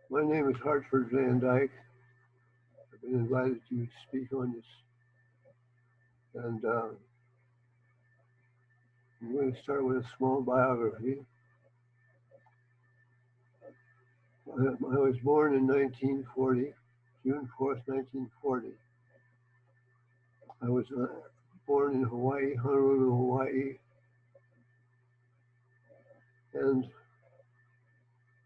My name is Hartford Van Dyke. I've been invited to speak on this, and I'm going to start with a small biography. I was born in 1940, June 4th, 1940. I was born in Hawaii, Honolulu, Hawaii, and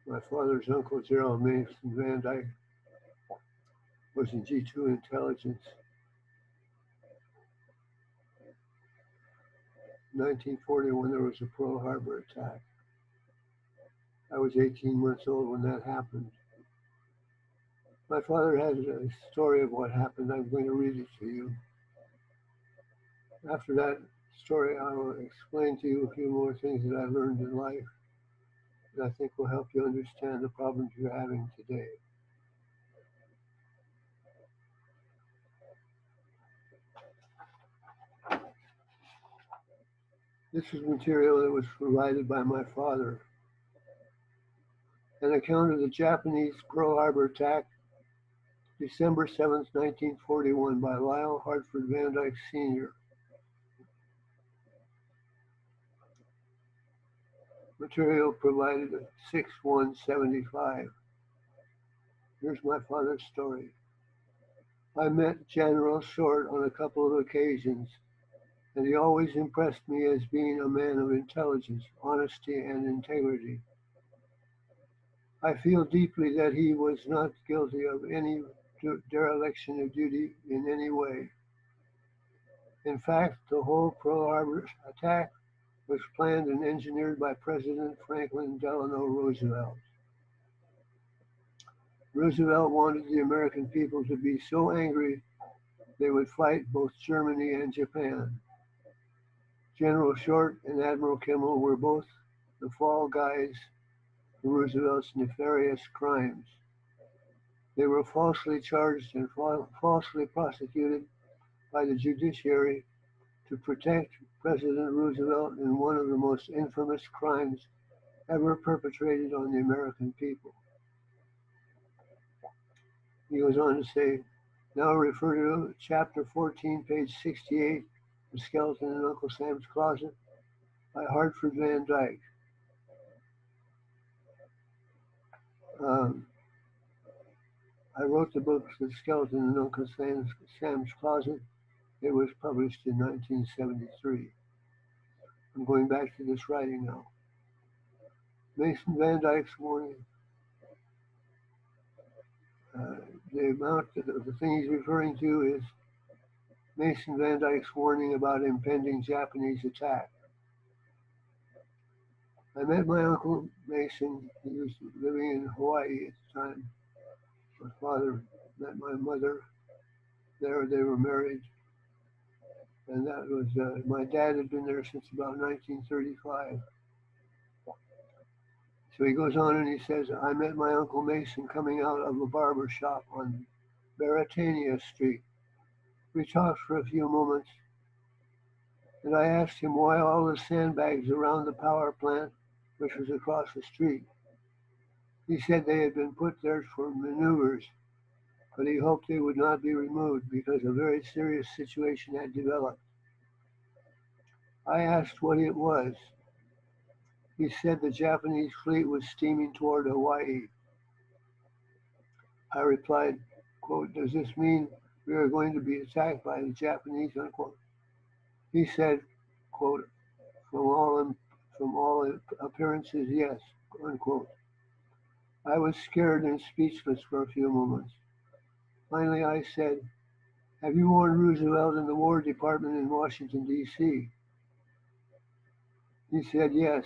my father's uncle, Gerald Mason Van Dyke, was in G2 intelligence. In 1940, when there was a Pearl Harbor attack, I was 18 months old when that happened. My father has a story of what happened. I'm going to read it to you. After that story, I will explain to you a few more things that I learned in life that I think will help you understand the problems you're having today. This is material that was provided by my father. An account of the Japanese Pearl Harbor attack, December 7th, 1941, by Lyle Hartford Van Dyke Sr. Material provided at 6/1/75. Here's my father's story. I met General Short on a couple of occasions, and he always impressed me as being a man of intelligence, honesty, and integrity. I feel deeply that he was not guilty of any dereliction of duty in any way. In fact, the whole Pearl Harbor attack was planned and engineered by President Franklin Delano Roosevelt. Roosevelt wanted the American people to be so angry they would fight both Germany and Japan. General Short and Admiral Kimmel were both the fall guys for Roosevelt's nefarious crimes. They were falsely charged and falsely prosecuted by the judiciary to protect President Roosevelt in one of the most infamous crimes ever perpetrated on the American people. He goes on to say, now refer to chapter 14, page 68, The Skeleton in Uncle Sam's Closet by Hartford Van Dyke. Um, I wrote the book The Skeleton in Uncle Sam's Closet. It was published in 1973. I'm going back to this writing now. Mason Van Dyke's warning. The amount of the thing he's referring to is Mason Van Dyke's warning about impending Japanese attack. I met my uncle Mason. He was living in Hawaii at the time. My father met my mother there. They were married. And that was, my dad had been there since about 1935. So he goes on and he says, I met my Uncle Mason coming out of a barber shop on Baratania Street. We talked for a few moments, and I asked him why all the sandbags around the power plant, which was across the street. He said they had been put there for maneuvers, but he hoped they would not be removed because a very serious situation had developed. I asked what it was. He said the Japanese fleet was steaming toward Hawaii. I replied, quote, does this mean we are going to be attacked by the Japanese, unquote? He said, quote, from all appearances, yes, unquote. I was scared and speechless for a few moments. Finally, I said, have you warned Roosevelt and the War Department in Washington, D.C.? He said, yes.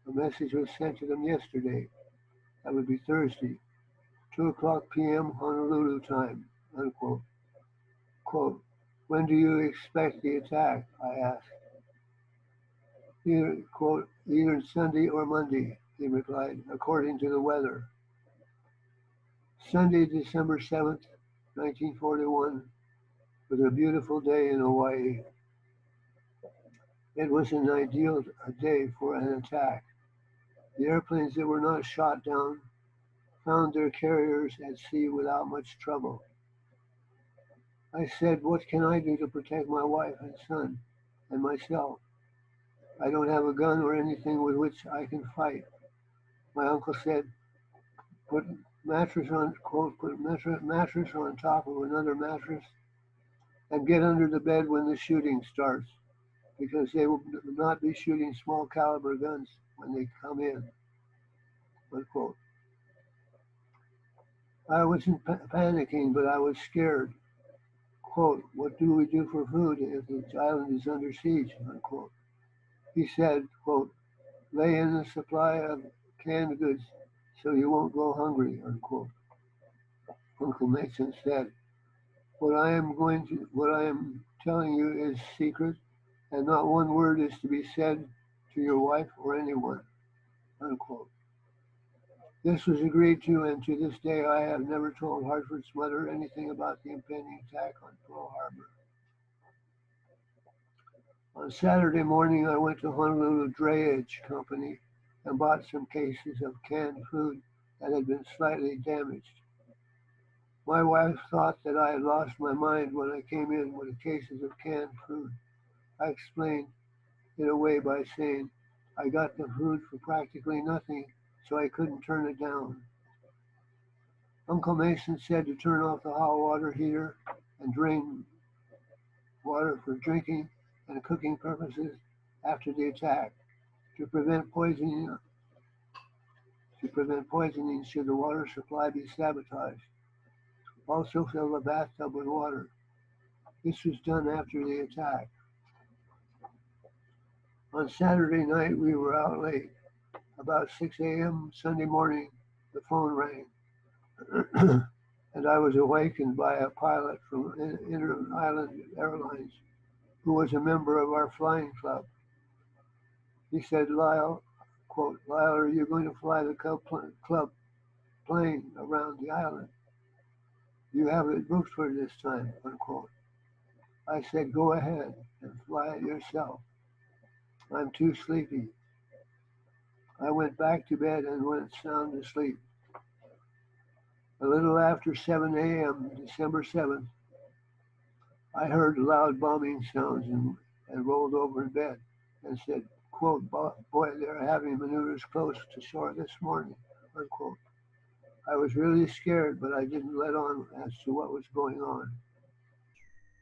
A message was sent to them yesterday. That would be Thursday, 2:00 p.m. Honolulu time, unquote. Quote, when do you expect the attack? I asked. Either, quote, either Sunday or Monday, he replied, according to the weather. Sunday, December 7th, 1941, was a beautiful day in Hawaii. It was an ideal day for an attack. The airplanes that were not shot down found their carriers at sea without much trouble. I said, what can I do to protect my wife and son and myself? I don't have a gun or anything with which I can fight. My uncle said, put mattress on, quote, put mattress on top of another mattress and get under the bed when the shooting starts, because they will not be shooting small caliber guns when they come in, unquote. I wasn't panicking, but I was scared. Quote, what do we do for food if the island is under siege, unquote. He said, quote, lay in a supply of canned goods so you won't go hungry, unquote. Uncle Mason said, what I am telling you is secret, and not one word is to be said to your wife or anyone, unquote. This was agreed to, and to this day I have never told Hartford's mother anything about the impending attack on Pearl Harbor. On Saturday morning, I went to Honolulu Drayage Company and bought some cases of canned food that had been slightly damaged. My wife thought that I had lost my mind when I came in with cases of canned food. I explained it away by saying I got the food for practically nothing, so I couldn't turn it down. Uncle Mason said to turn off the hot water heater and drain water for drinking and cooking purposes after the attack to prevent poisoning should the water supply be sabotaged. Also fill the bathtub with water. This was done after the attack. On Saturday night, we were out late. About 6 a.m. Sunday morning, the phone rang, and I was awakened by a pilot from Inter Island Airlines who was a member of our flying club. He said, Lyle, quote, Lyle, are you going to fly the club plane around the island? You have it booked for this time, unquote. I said, go ahead and fly it yourself. I'm too sleepy. I went back to bed and went sound asleep. A little after 7 a.m., December 7th, I heard loud bombing sounds and rolled over in bed and said, quote, boy, they're having maneuvers close to shore this morning, unquote. I was really scared, but I didn't let on as to what was going on.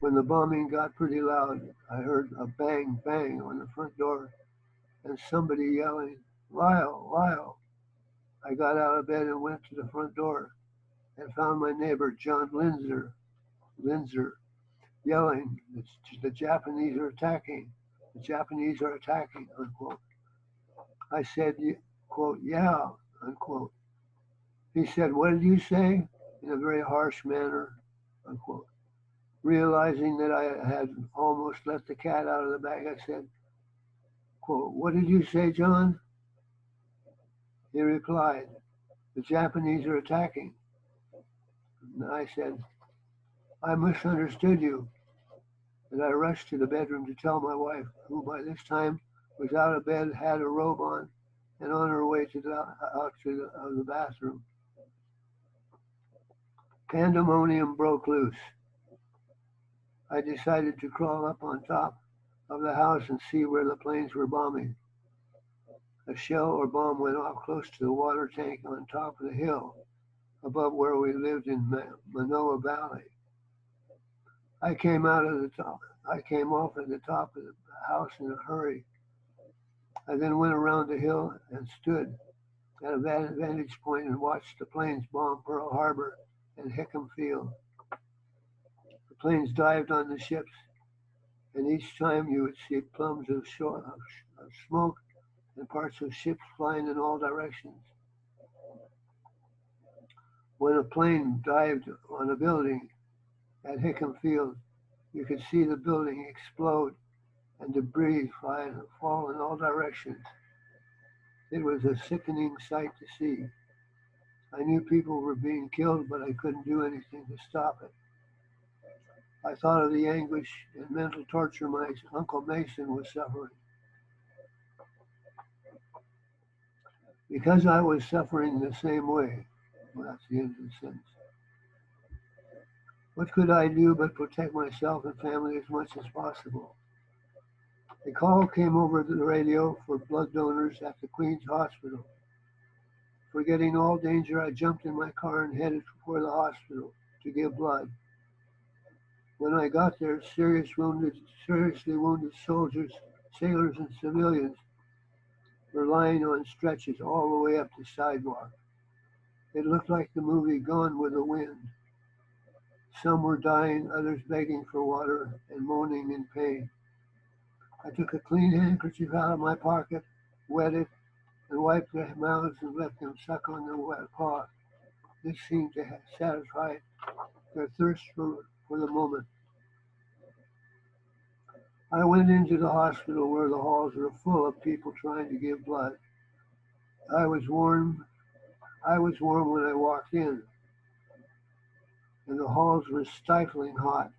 When the bombing got pretty loud, I heard a bang, bang on the front door and somebody yelling, Lyle, Lyle. I got out of bed and went to the front door and found my neighbor, John Linzer, yelling, the Japanese are attacking. The Japanese are attacking, unquote. I said, quote, yeah, unquote. He said, what did you say? In a very harsh manner, unquote. Realizing that I had almost let the cat out of the bag, I said, quote, what did you say, John? He replied, the Japanese are attacking. And I said, I misunderstood you. And I rushed to the bedroom to tell my wife, who by this time was out of bed, had a robe on, and on her way to the bathroom. Pandemonium broke loose. I decided to crawl up on top of the house and see where the planes were bombing. A shell or bomb went off close to the water tank on top of the hill above where we lived in Manoa Valley. I came off at the top of the house in a hurry. I then went around the hill and stood at a vantage point and watched the planes bomb Pearl Harbor and Hickam Field. The planes dived on the ships, and each time you would see plumes of smoke and parts of ships flying in all directions. When a plane dived on a building at Hickam Field, you could see the building explode and debris fall in all directions. It was a sickening sight to see. I knew people were being killed, but I couldn't do anything to stop it. I thought of the anguish and mental torture my Uncle Mason was suffering. Because I was suffering the same way, Well, that's the end of the sentence. What could I do but protect myself and family as much as possible? A call came over the radio for blood donors at the Queen's Hospital. Forgetting all danger, I jumped in my car and headed for the hospital to give blood. When I got there, seriously wounded soldiers, sailors, and civilians were lying on stretchers all the way up the sidewalk. It looked like the movie Gone with the Wind. Some were dying, others begging for water and moaning in pain. I took a clean handkerchief out of my pocket, wet it, and wiped their mouths and let them suck on the wet cloth. This seemed to satisfy their thirst for the moment. I went into the hospital where the halls were full of people trying to give blood. I was warm. I was warm when I walked in, and the halls were stifling hot.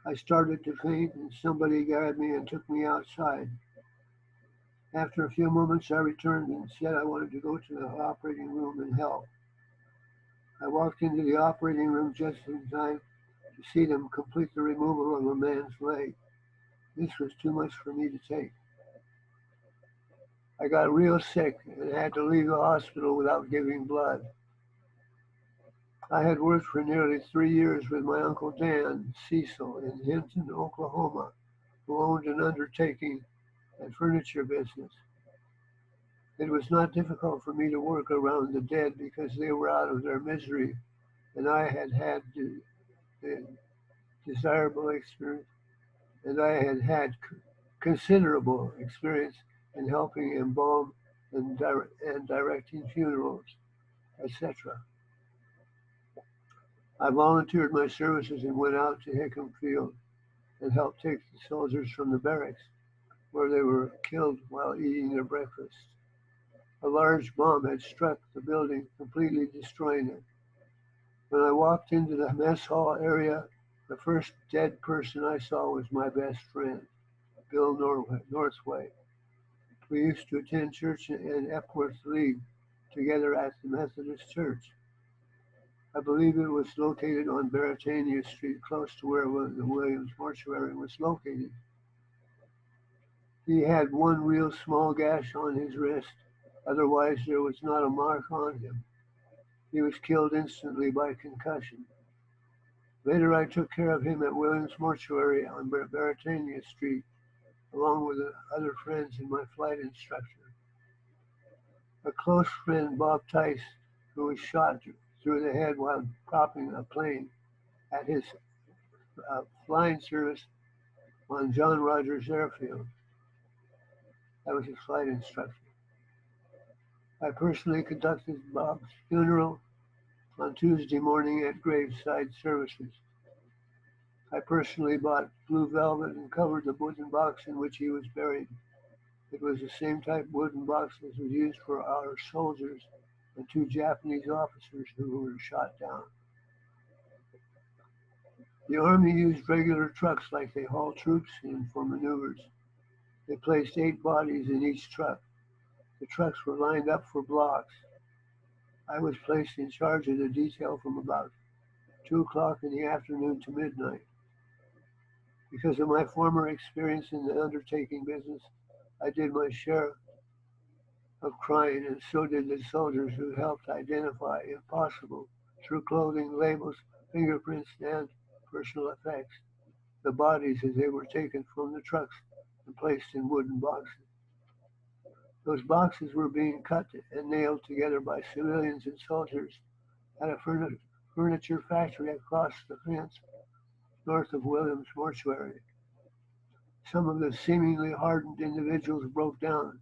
I started to faint, and somebody grabbed me and took me outside. After a few moments, I returned and said I wanted to go to the operating room and help. I walked into the operating room just in time to see them complete the removal of a man's leg. This was too much for me to take. I got real sick and had to leave the hospital without giving blood. I had worked for nearly 3 years with my Uncle Dan Cecil in Hinton, Oklahoma, who owned an undertaking and furniture business. It was not difficult for me to work around the dead because they were out of their misery and I had had the desirable experience and I had had considerable experience in helping embalm and directing funerals, etc. I volunteered my services and went out to Hickam Field and helped take the soldiers from the barracks where they were killed while eating their breakfast. A large bomb had struck the building, completely destroying it. When I walked into the mess hall area, the first dead person I saw was my best friend, Bill Northway. We used to attend church in Epworth League together at the Methodist Church. I believe it was located on Baratania Street, close to where the Williams Mortuary was located. He had one real small gash on his wrist, otherwise there was not a mark on him. He was killed instantly by concussion. Later I took care of him at Williams Mortuary on Baratania Street, along with other friends and my flight instructor. A close friend, Bob Tice, who was shot through the head while propping a plane at his flying service on John Rogers Airfield. That was his flight instructor. I personally conducted Bob's funeral on Tuesday morning at graveside services. I personally bought blue velvet and covered the wooden box in which he was buried. It was the same type of wooden box as was used for our soldiers and 2 Japanese officers who were shot down. The Army used regular trucks like they haul troops in for maneuvers. They placed 8 bodies in each truck. The trucks were lined up for blocks. I was placed in charge of the detail from about 2 o'clock in the afternoon to midnight. Because of my former experience in the undertaking business, I did my share of crying, and so did the soldiers who helped identify, if possible, through clothing, labels, fingerprints, and personal effects, the bodies as they were taken from the trucks and placed in wooden boxes. Those boxes were being cut and nailed together by civilians and soldiers at a furniture factory across the fence north of Williams Mortuary. Some of the seemingly hardened individuals broke down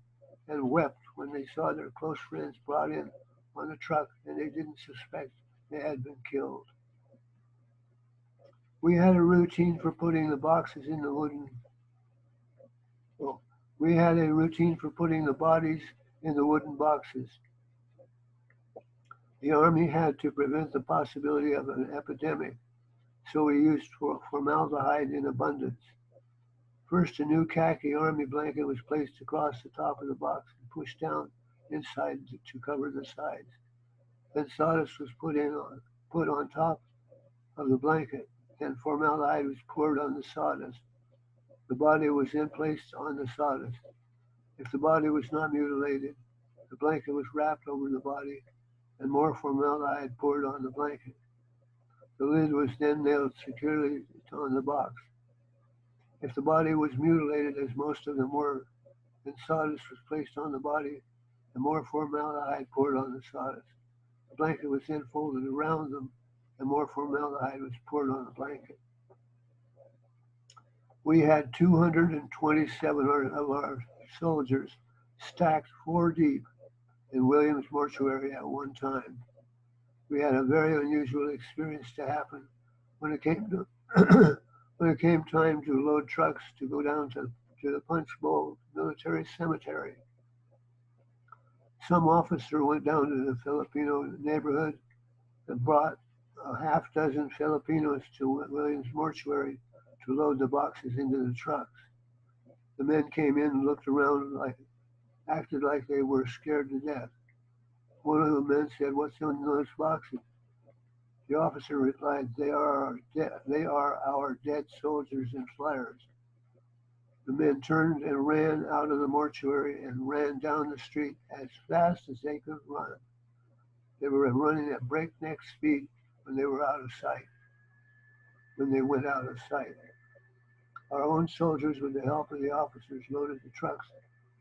and wept when they saw their close friends brought in on the truck and they didn't suspect they had been killed. We had a routine for putting the boxes in the wooden. Oh, we had a routine for putting the bodies in the wooden boxes. The Army had to prevent the possibility of an epidemic, so we used formaldehyde in abundance. First, a new khaki Army blanket was placed across the top of the box and pushed down inside to cover the sides. Then sawdust was put on top of the blanket. Then formaldehyde was poured on the sawdust. The body was then placed on the sawdust. If the body was not mutilated, the blanket was wrapped over the body and more formaldehyde poured on the blanket. The lid was then nailed securely on the box. If the body was mutilated, as most of them were, then sawdust was placed on the body and more formaldehyde poured on the sawdust. The blanket was then folded around them and more formaldehyde was poured on the blanket. We had 227 of our soldiers stacked 4 deep in Williams Mortuary at one time. We had a very unusual experience to happen when it came to when it came time to load trucks to go down to the Punch Bowl Military Cemetery. Some officer went down to the Filipino neighborhood and brought a half dozen Filipinos to Williams Mortuary to load the boxes into the trucks. The men came in and looked around acted like they were scared to death. One of the men said, "What's in those boxes?" The officer replied, they are our dead soldiers and flyers." The men turned and ran out of the mortuary and ran down the street as fast as they could run. They were running at breakneck speed when they were out of sight. When they went out of sight, our own soldiers, with the help of the officers, loaded the trucks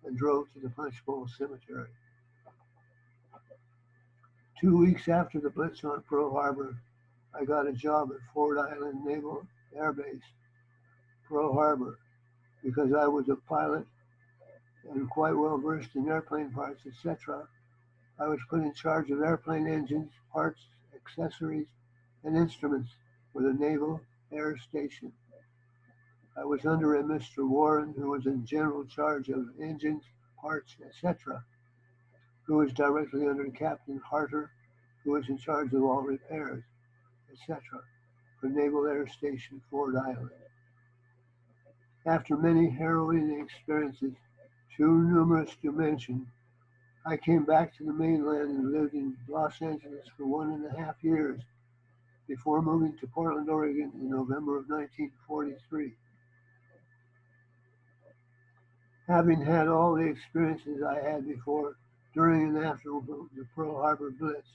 and drove to the Punch Bowl Cemetery. 2 weeks after the blitz on Pearl Harbor, I got a job at Ford Island Naval Air Base, Pearl Harbor, because I was a pilot and quite well versed in airplane parts, etc. I was put in charge of airplane engines, parts, accessories, and instruments for the Naval Air Station. I was under a Mr. Warren, who was in general charge of engines, parts, etc., who was directly under Captain Hartford, who was in charge of all repairs, etc., for Naval Air Station Ford Island. After many harrowing experiences, too numerous to mention, I came back to the mainland and lived in Los Angeles for 1.5 years before moving to Portland, Oregon in November of 1943. Having had all the experiences I had before, during, and after the Pearl Harbor Blitz,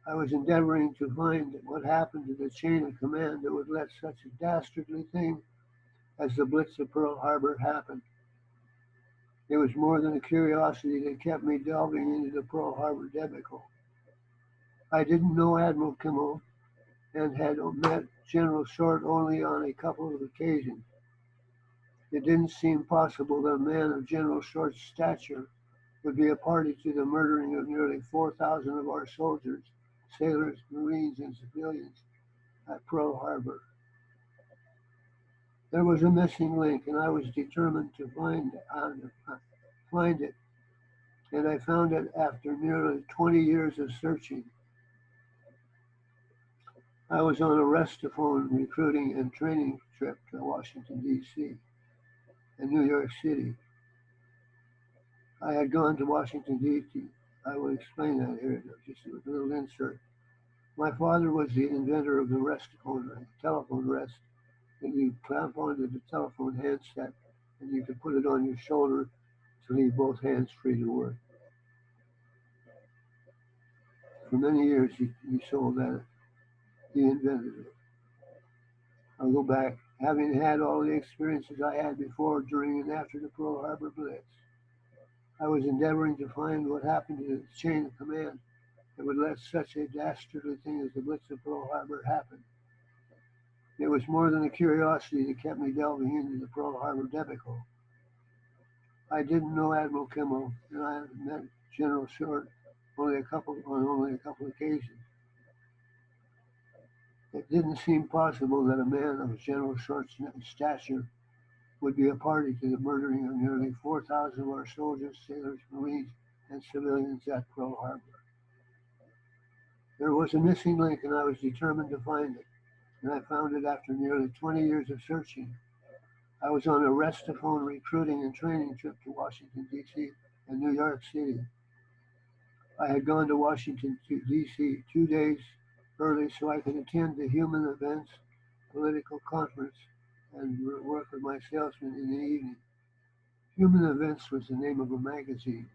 I was endeavoring to find what happened to the chain of command that would let such a dastardly thing as the Blitz of Pearl Harbor happen. It was more than a curiosity that kept me delving into the Pearl Harbor debacle. I didn't know Admiral Kimmel and had met General Short only on a couple of occasions. It didn't seem possible that a man of General Short's stature would be a party to the murdering of nearly 4,000 of our soldiers, sailors, Marines, and civilians at Pearl Harbor. There was a missing link, and I was determined to find it, and I found it after nearly 20 years of searching. I was on a restaphone recruiting and training trip to Washington, D.C. and New York City. I had gone to Washington, D.C. I will explain that here, just a little insert. My father was the inventor of the restaphone, a telephone rest that you clamp onto the telephone handset and you could put it on your shoulder to leave both hands free to work. For many years he sold that. He invented it. I'll go back. Having had all the experiences I had before, during, and after the Pearl Harbor Blitz, I was endeavoring to find what happened to the chain of command that would let such a dastardly thing as the Blitz of Pearl Harbor happen. It was more than a curiosity that kept me delving into the Pearl Harbor debacle. I didn't know Admiral Kimmel, and I met General Short on only a couple occasions. It didn't seem possible that a man of General Short's stature would be a party to the murdering of nearly 4,000 of our soldiers, sailors, Marines, and civilians at Pearl Harbor. There was a missing link, and I was determined to find it, and I found it after nearly 20 years of searching. I was on a restaphone recruiting and training trip to Washington, D.C. and New York City. I had gone to Washington, D.C. 2 days early so I could attend the Human Events political conference and work with my salesman in the evening. Human Events was the name of a magazine.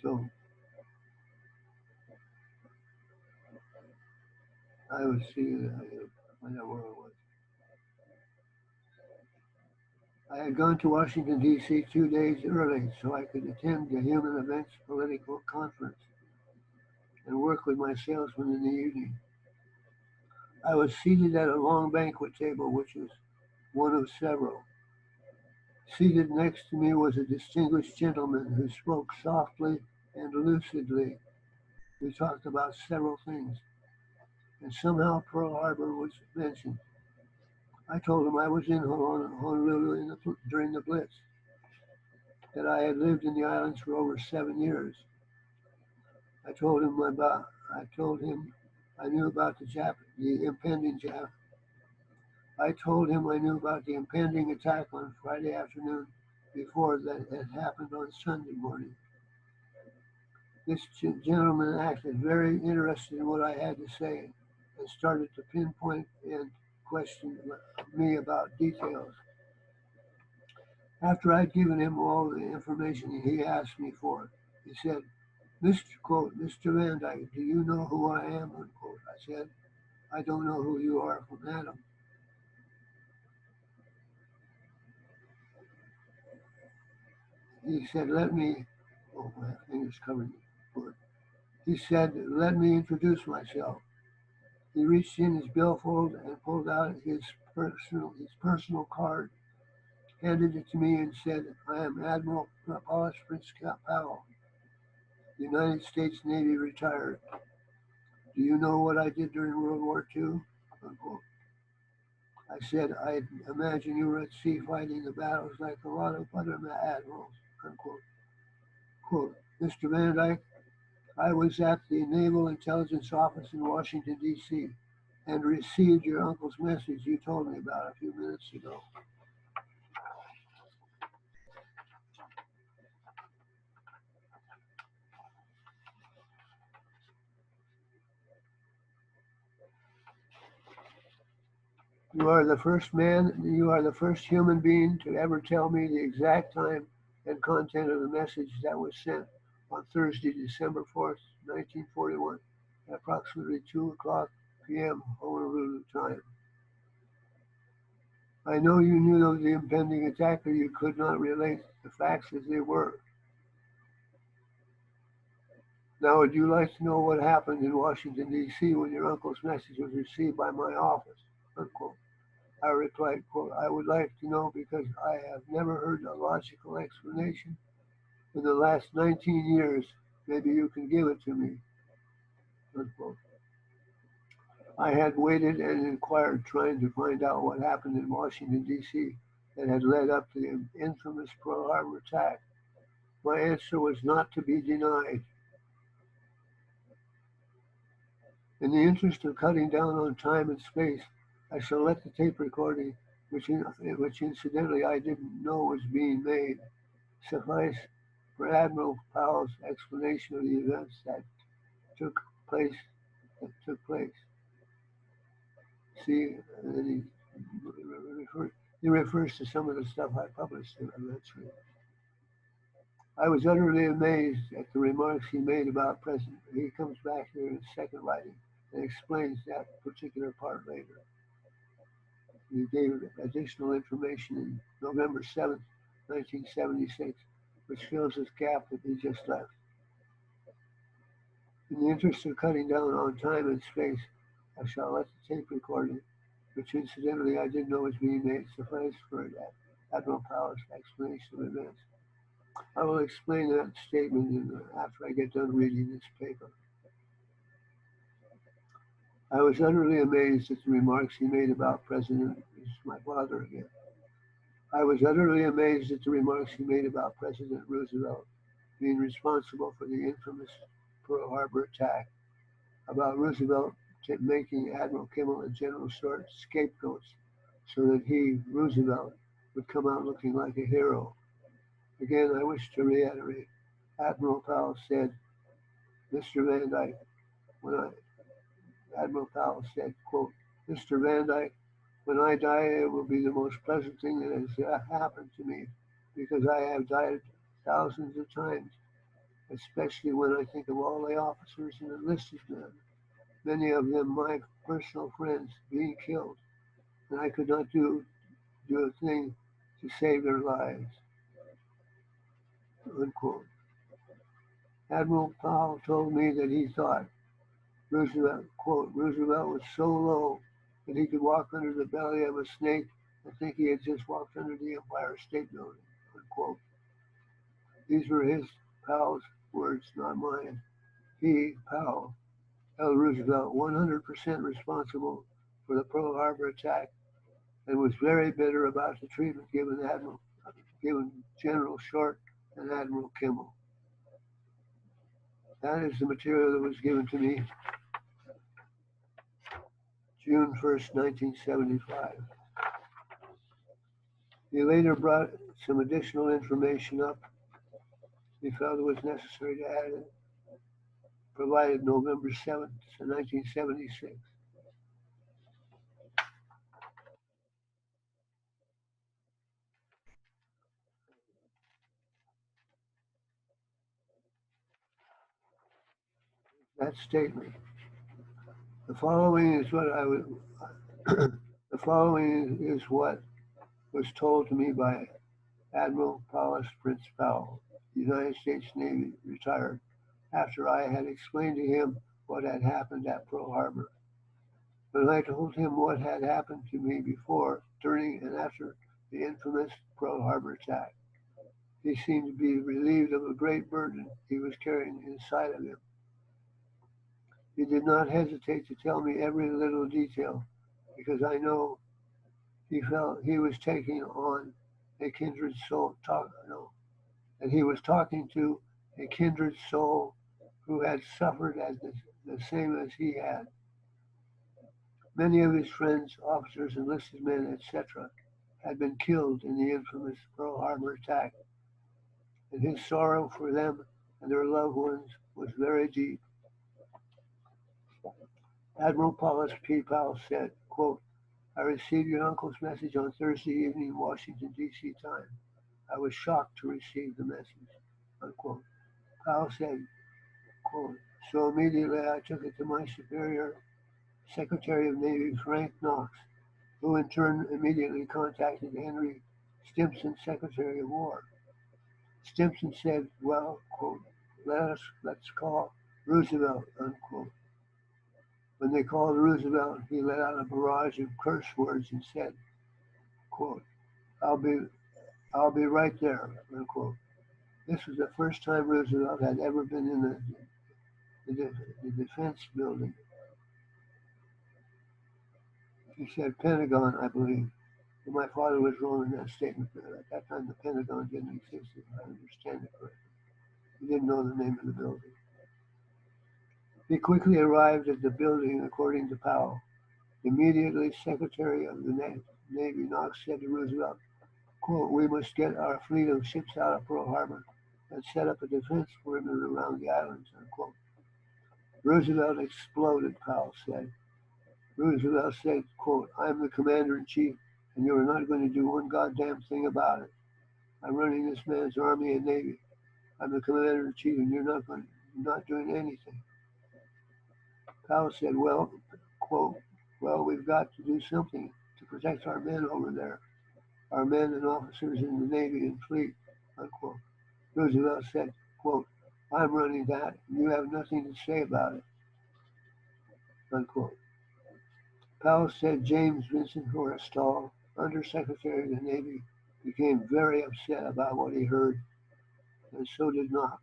So I was seeing, I know where it was. I had gone to Washington, D.C. 2 days early so I could attend the Human Events political conference and work with my salesman in the evening. I was seated at a long banquet table, which was one of several. Seated next to me was a distinguished gentleman who spoke softly and lucidly. We talked about several things, and somehow Pearl Harbor was mentioned. I told him I was in Honolulu during the Blitz, that I had lived in the islands for over 7 years. I told him about. I told him I knew about the impending Jap. I told him I knew about the impending attack on Friday afternoon before that had happened on Sunday morning. This gentleman acted very interested in what I had to say and started to pinpoint and question me about details. After I'd given him all the information he asked me for, he said, Mr. Van Dyke, do you know who I am? Unquote. I said, I don't know who you are from Adam. He said, my finger's covering me. He said, let me introduce myself. He reached in his billfold and pulled out his personal card, handed it to me, and said, I am Admiral Paulus Prince Powell, United States Navy retired. Do you know what I did during World War II? Unquote. I said, I imagine you were at sea fighting the battles like a lot of other admirals. Unquote. Quote, Mr. Van Dyke, I was at the Naval Intelligence Office in Washington, D.C., and received your uncle's message you told me about a few minutes ago. You are the first human being to ever tell me the exact time and content of the message that was sent on Thursday, December 4th, 1941, at approximately 2 o'clock p.m. Honolulu time. I know you knew of the impending attack, or you could not relate the facts as they were. Now, would you like to know what happened in Washington, D.C. when your uncle's message was received by my office? Unquote. I replied, quote, I would like to know because I have never heard a logical explanation in the last 19 years. Maybe you can give it to me. Unquote. I had waited and inquired, trying to find out what happened in Washington, D.C. that had led up to the infamous Pearl Harbor attack. My answer was not to be denied. In the interest of cutting down on time and space, I shall let the tape recording, which incidentally I didn't know was being made, suffice for Admiral Powell's explanation of the events took place. That took place. See, and then he refers to some of the stuff I published eventually. I was utterly amazed at the remarks he made about President. He comes back here in his second writing and explains that particular part later. He gave additional information in November 7th, 1976, which fills this gap that he just left. In the interest of cutting down on time and space, I shall let the tape recording, which incidentally I didn't know was being made, suffice for Admiral Powell's explanation of events. I will explain that statement after I get done reading this paper. I was utterly amazed at the remarks he made about President, this is my father again. I was utterly amazed at the remarks he made about President Roosevelt being responsible for the infamous Pearl Harbor attack, about Roosevelt making Admiral Kimmel and General Short scapegoats so that he, Roosevelt, would come out looking like a hero. Again, I wish to reiterate, Admiral Powell said, Mr. Van Dyke, when I, Admiral Powell said, quote, Mr. Van Dyke, when I die, it will be the most pleasant thing that has happened to me because I have died thousands of times, especially when I think of all the officers and enlisted men, many of them my personal friends, being killed, and I could not do a thing to save their lives, unquote. Admiral Powell told me that he thought Roosevelt, quote, Roosevelt was so low that he could walk under the belly of a snake and think he had just walked under the Empire State Building, unquote. These were his, Powell's words, not mine. He, Powell, held Roosevelt 100% responsible for the Pearl Harbor attack and was very bitter about the treatment given General Short and Admiral Kimmel. That is the material that was given to me June 1st, 1975. He later brought some additional information up he felt it was necessary to add it, provided November 7th, 1976. That statement. The following is what I would. The following is what was told to me by Admiral Paulus Prince Powell, United States Navy, retired, after I had explained to him what had happened at Pearl Harbor. When I told him what had happened to me before, during, and after the infamous Pearl Harbor attack, he seemed to be relieved of a great burden he was carrying inside of him. He did not hesitate to tell me every little detail because I know he felt he was taking on a kindred soul, and he was talking to a kindred soul who had suffered as the same as he had. Many of his friends, officers, enlisted men, etc., had been killed in the infamous Pearl Harbor attack, and his sorrow for them and their loved ones was very deep. Admiral Paulus P. Powell said, quote, I received your uncle's message on Thursday evening, Washington, D.C. time. I was shocked to receive the message, unquote. Powell said, quote, so immediately I took it to my superior, Secretary of Navy Frank Knox, who in turn immediately contacted Henry Stimson, Secretary of War. Stimson said, well, quote, let's call Roosevelt, unquote. When they called Roosevelt, he let out a barrage of curse words and said, quote, I'll be right there, unquote. This was the first time Roosevelt had ever been in the defense building. He said Pentagon, I believe. And my father was wrong in that statement. At that time, the Pentagon didn't exist, if I understand it correctly. He didn't know the name of the building. He quickly arrived at the building, according to Powell. Immediately, Secretary of the Navy Knox said to Roosevelt, quote, we must get our fleet of ships out of Pearl Harbor and set up a defense perimeter around the islands, unquote. Roosevelt exploded, Powell said. Roosevelt said, quote, I'm the commander-in-chief and you are not going to do one goddamn thing about it. I'm running this man's army and navy. I'm the commander-in-chief and you're not doing anything. Powell said, well, quote, well, we've got to do something to protect our men over there, our men and officers in the Navy and fleet, unquote. Roosevelt said, quote, I'm running that, and you have nothing to say about it, unquote. Powell said James Vincent Forrestal, Undersecretary of the Navy, became very upset about what he heard, and so did Knox.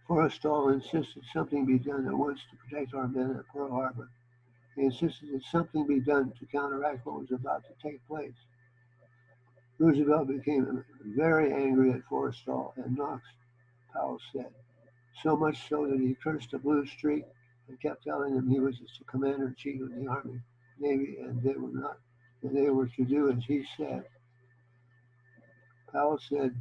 Forrestal insisted something be done at once to protect our men at Pearl Harbor. He insisted that something be done to counteract what was about to take place. Roosevelt became very angry at Forrestal and Knox, Powell said, so much so that he cursed the blue streak and kept telling them he was the commander-in-chief of the Army, Navy, and they were to do as he said. Powell said,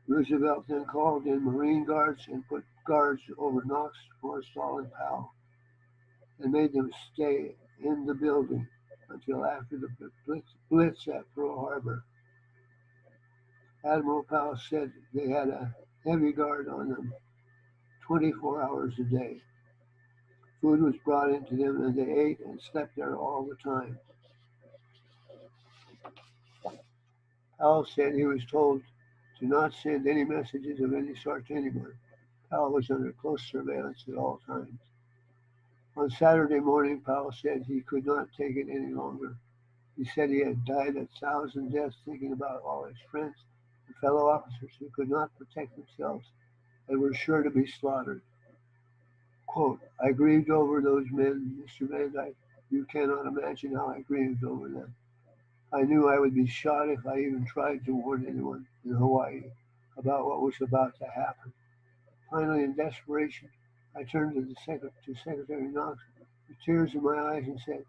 Roosevelt then called in Marine Guards and put guards over Knox, Forrestal, and Powell, and made them stay in the building until after the blitz at Pearl Harbor. Admiral Powell said they had a heavy guard on them 24 hours a day. Food was brought into them and they ate and slept there all the time. Powell said he was told to not send any messages of any sort to anyone. Powell was under close surveillance at all times. On Saturday morning, Powell said he could not take it any longer. He said he had died a thousand deaths thinking about all his friends and fellow officers who could not protect themselves and were sure to be slaughtered. Quote, I grieved over those men, Mr. Van Dyke. You cannot imagine how I grieved over them. I knew I would be shot if I even tried to warn anyone in Hawaii about what was about to happen. Finally, in desperation, I turned to Secretary Knox with tears in my eyes and said,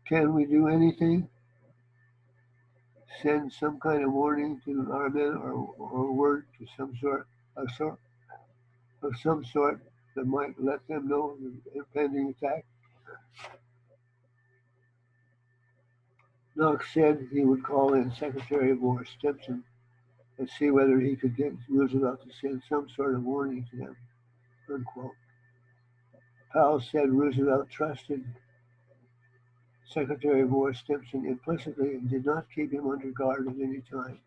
can we do anything? Send some kind of warning to our men or word to of sort of some sort that might let them know of the impending attack? Knox said he would call in Secretary of War Stimson and see whether he could get Roosevelt to send some sort of warning to them. Unquote. Powell said Roosevelt trusted Secretary of War Stimson implicitly and did not keep him under guard at any time.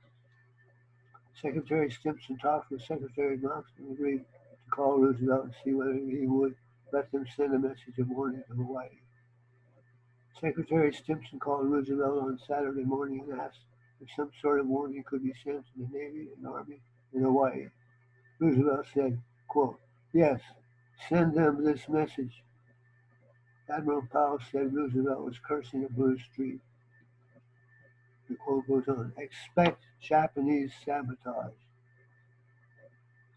Secretary Stimson talked with Secretary Knox and agreed to call Roosevelt and see whether he would let them send a message of warning to Hawaii. Secretary Stimson called Roosevelt on Saturday morning and asked if some sort of warning could be sent to the Navy and Army in Hawaii. Roosevelt said, quote, yes, send them this message. Admiral Powell said Roosevelt was cursing a blue streak. The quote goes on, expect Japanese sabotage.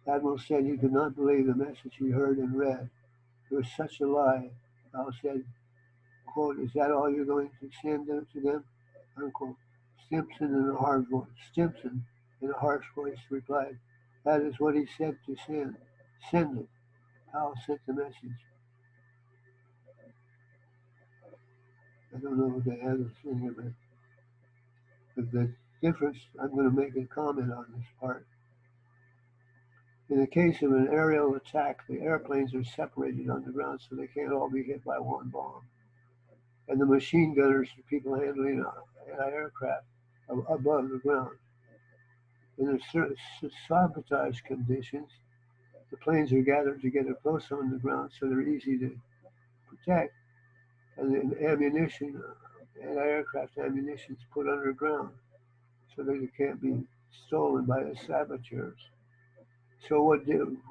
Admiral said he could not believe the message he heard and read. It was such a lie. Powell said, quote, is that all you're going to send to them? Unquote. Stimson in a harsh voice replied, that is what he said to send. Send it. Powell sent the message. I don't know what they had to send it, but the difference, I'm going to make a comment on this part. In the case of an aerial attack, the airplanes are separated on the ground so they can't all be hit by one bomb. And the machine gunners are people handling aircraft above the ground. In the sabotage conditions, the planes are gathered together close on the ground so they're easy to protect, and the ammunition and aircraft ammunition is put underground so that it can't be stolen by the saboteurs. So what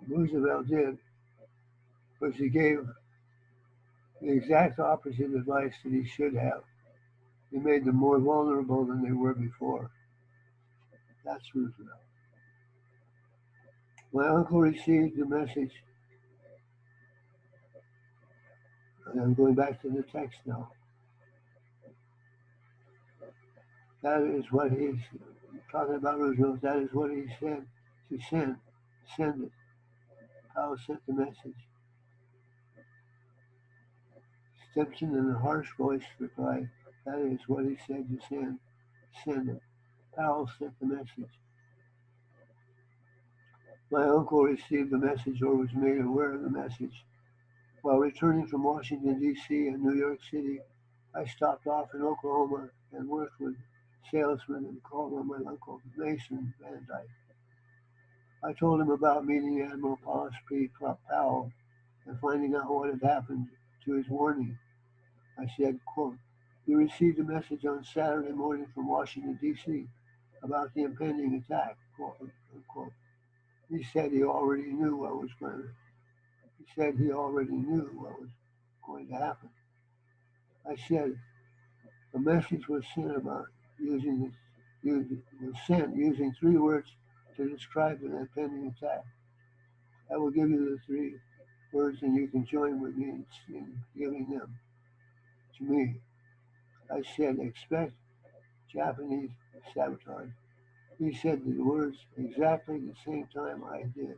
Roosevelt did was he gave the exact opposite advice that he should have. He made them more vulnerable than they were before. That's Roosevelt. My uncle received the message, and I'm going back to the text now. That is what he's talking about Roosevelt. That is what he said to send. Send it. Powell sent the message. Stimson in a harsh voice replied, that is what he said to send. Send it. Powell sent the message. My uncle received the message or was made aware of the message. While returning from Washington, D.C. and New York City, I stopped off in Oklahoma and worked with salesmen and called on my uncle, Mason Van Dyke. I told him about meeting Admiral Paulus P. Powell and finding out what had happened to his warning. I said, quote, you received a message on Saturday morning from Washington, D.C. about the impending attack, quote, unquote. He said he already knew what was going to He said he already knew what was going to happen. I said the message was sent using 3 words to describe an impending attack. I will give you the 3 words and you can join with me in giving them to me. I said expect Japanese sabotage. He said the words exactly the same time I did.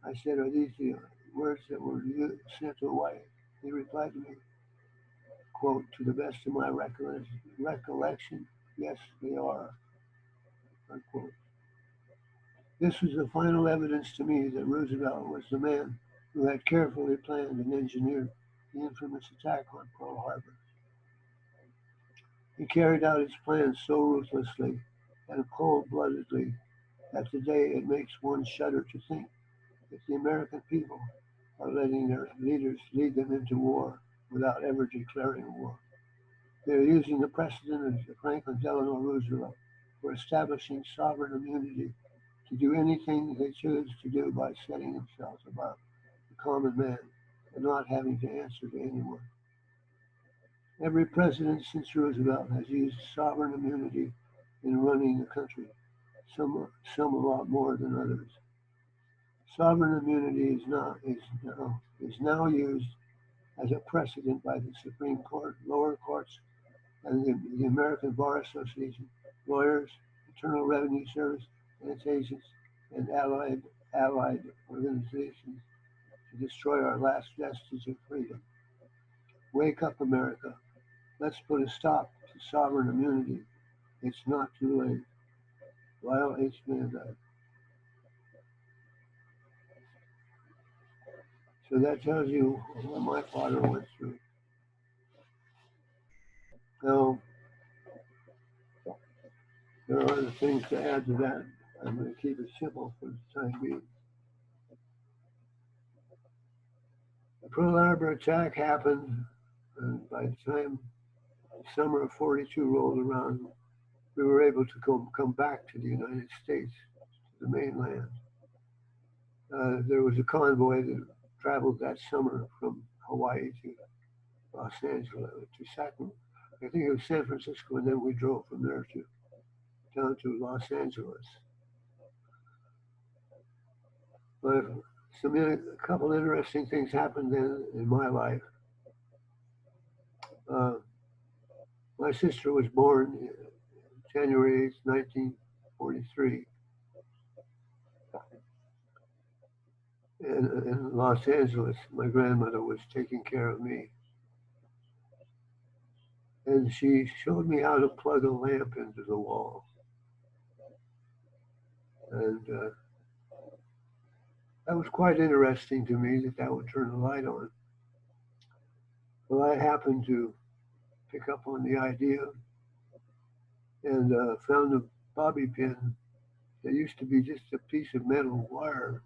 I said, "Are these the words that were sent to Hawaii?" He replied to me, quote, "To the best of my recollection, yes, they are," unquote. This was the final evidence to me that Roosevelt was the man who had carefully planned and engineered the infamous attack on Pearl Harbor. He carried out his plans so ruthlessly and cold-bloodedly that today it makes one shudder to think that the American people are letting their leaders lead them into war without ever declaring war. They are using the precedent of Franklin Delano Roosevelt for establishing sovereign immunity to do anything they choose to do by setting themselves above the common man and not having to answer to anyone. Every president since Roosevelt has used sovereign immunity in running the country, some a lot more than others. Sovereign immunity is now used as a precedent by the Supreme Court, lower courts, and the American Bar Association, lawyers, Internal Revenue Service and its agents, and allied organizations to destroy our last vestige of freedom. Wake up, America. Let's put a stop to sovereign immunity. It's not too late. Lyle H. Van Dyke. So that tells you what my father went through. Now, there are other things to add to that. I'm going to keep it simple for the time being. The Pearl Harbor attack happened, and by the time the summer of '42 rolled around, we were able to come back to the United States, to the mainland. There was a convoy that traveled that summer from Hawaii to Los Angeles, to Sacramento. I think it was San Francisco, and then we drove from there to down to Los Angeles. But a couple interesting things happened then in my life. Uh, my sister was born January 8th, 1943, in Los Angeles. My grandmother was taking care of me, and she showed me how to plug a lamp into the wall. And that was quite interesting to me that would turn the light on. Well, I happened to pick up on the idea and found a bobby pin that used to be just a piece of metal wire.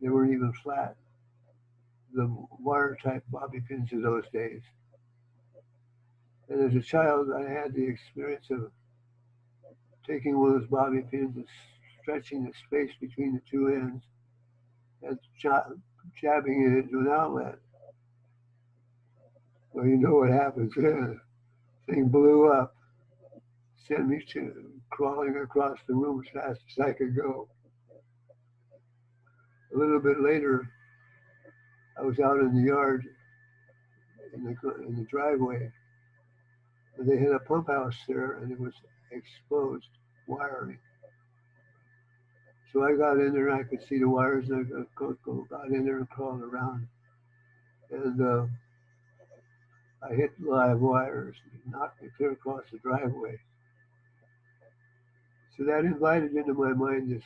They weren't even flat. The wire type bobby pins of those days. And as a child, I had the experience of taking one of those bobby pins and stretching the space between the two ends and jabbing it into an outlet. Well, you know what happens. The thing blew up, sent me crawling across the room as fast as I could go. A little bit later, I was out in the yard in the driveway, and they had a pump house there, and it was exposed wiring. So I got in there, and I could see the wires, and I got in there and crawled around, and I hit live wires, and knocked me clear across the driveway. So that invited into my mind this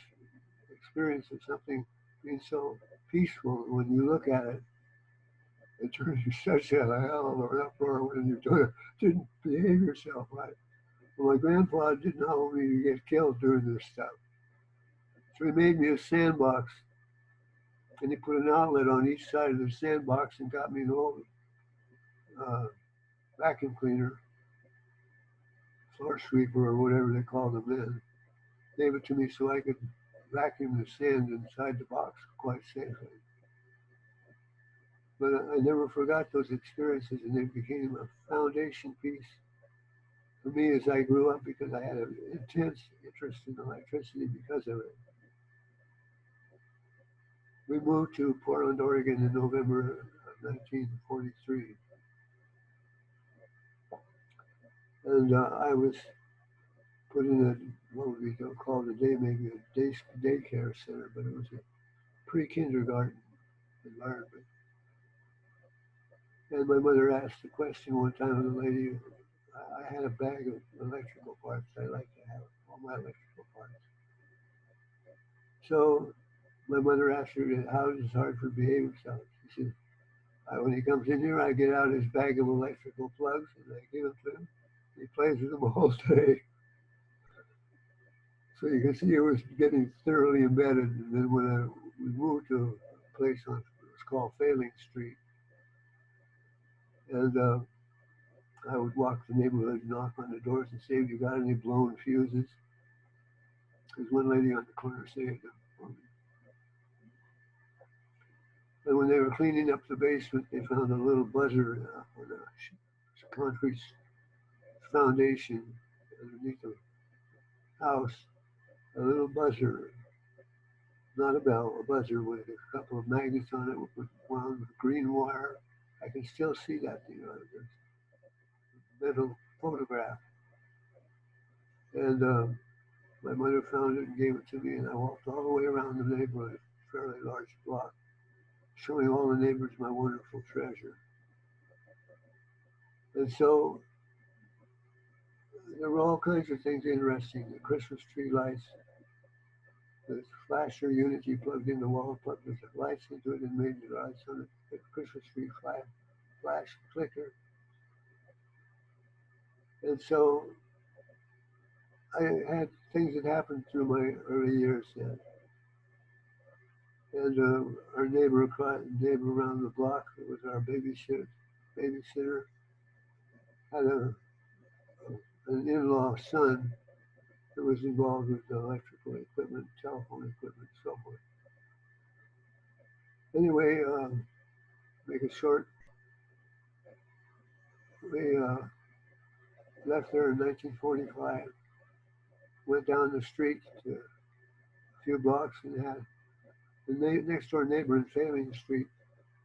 experience of something being so peaceful. When you look at it, it turns you such a hell of an uproar when you didn't behave yourself right. Well, my grandfather didn't want me to get killed doing this stuff. So he made me a sandbox, and he put an outlet on each side of the sandbox and got me an old uh, vacuum cleaner, floor sweeper, or whatever they called them then. Gave it to me so I could vacuum the sand inside the box quite safely. But I never forgot those experiences, and they became a foundation piece for me as I grew up because I had an intense interest in electricity because of it. We moved to Portland, Oregon in November of 1943. And I was put in what would be called today maybe a daycare center, but it was a pre-kindergarten environment. And my mother asked the question one time of the lady. I had a bag of electrical parts. I like to have all my electrical parts. So my mother asked her, how does Hartford behave himself? She said, when he comes in here, I get out his bag of electrical plugs and I give them to him. He plays with them all day. So you can see it was getting thoroughly embedded. And then when we moved to a place on, it was called Failing Street, and I would walk the neighborhood, knock on the doors, and say, "Have you got any blown fuses?" There's one lady on the corner saying them for me. And when they were cleaning up the basement, they found a little buzzer on a concrete foundation underneath the house. A little buzzer, not a bell, a buzzer with a couple of magnets on it with wound with green wire. I can still see that thing on it. Mental photograph. And my mother found it and gave it to me, and I walked all the way around the neighborhood, a fairly large block, showing all the neighbors my wonderful treasure. And so there were all kinds of things interesting. The Christmas tree lights, the flasher unit you plugged in the wall, plugged the lights into it, and made the lights on the Christmas tree flash flicker. And so I had things that happened through my early years then. And our neighbor around the block, that was our babysitter, had an in-law son that was involved with electrical equipment, telephone equipment, and so forth. Anyway, make it short, we left there in 1945, went down the street to a few blocks and had the next door neighbor in Failing Street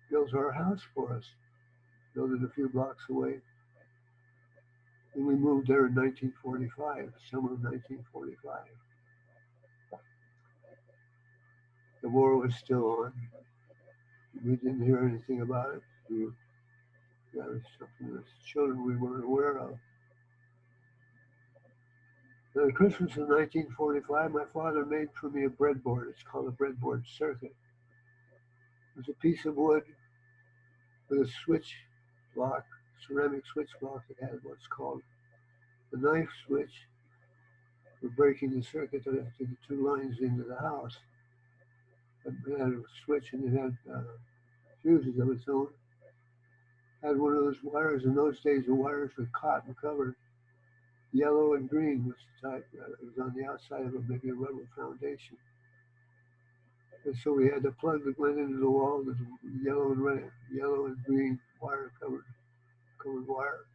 built our house for us, built it a few blocks away. And we moved there in 1945, summer of 1945. The war was still on. We didn't hear anything about it. That was something as children we weren't aware of. And at Christmas of 1945, my father made for me a breadboard. It's called a breadboard circuit. It was a piece of wood with a switch block, ceramic switch block that had what's called the knife switch for breaking the circuit to the two lines into the house. It had a switch and it had fuses of its own. Had one of those wires. In those days, the wires were cotton covered. Yellow and green was the type. It was on the outside of maybe a rubber foundation. And so we had the plug that went into the wall, the yellow and green wire covered wire.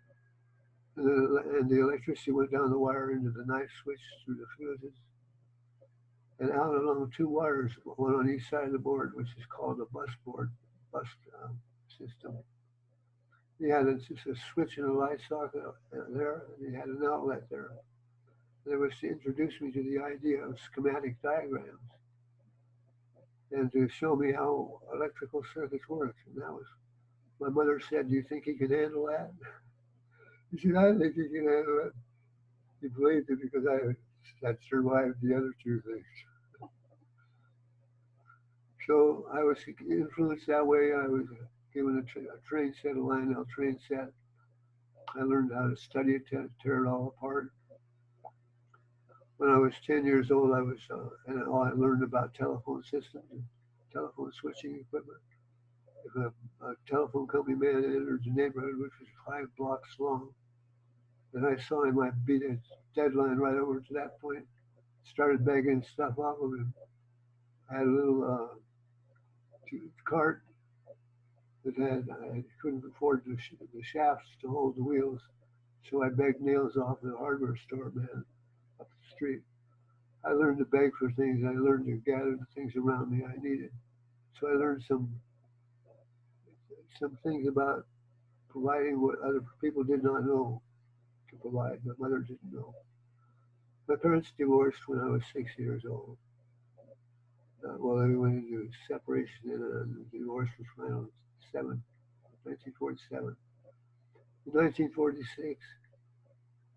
And the electricity went down the wire into the knife switch through the fuses and out along two wires, one on each side of the board, which is called a bus system. He had just a switch and a light socket there, and he had an outlet there. And it was to introduce me to the idea of schematic diagrams and to show me how electrical circuits worked. And that was, my mother said, "Do you think he can handle that?" He said, "I think he can handle it." He believed it because I had survived the other two things. So I was influenced that way. I was given a train set, a Lionel train set. I learned how to study it, tear it all apart. When I was 10 years old, and I learned about telephone systems and telephone switching equipment. If a telephone company man entered the neighborhood, which was 5 blocks long, and I saw him, I beat his deadline right over to that point, started begging stuff off of him. I had a little cart that I couldn't afford the shafts to hold the wheels, so I begged nails off the hardware store man up the street. I learned to beg for things. I learned to gather the things around me I needed. So I learned some things about providing what other people did not know to provide. My mother didn't know. My parents divorced when I was 6 years old. Well, they went into separation and the divorce was final in 1947. In 1946,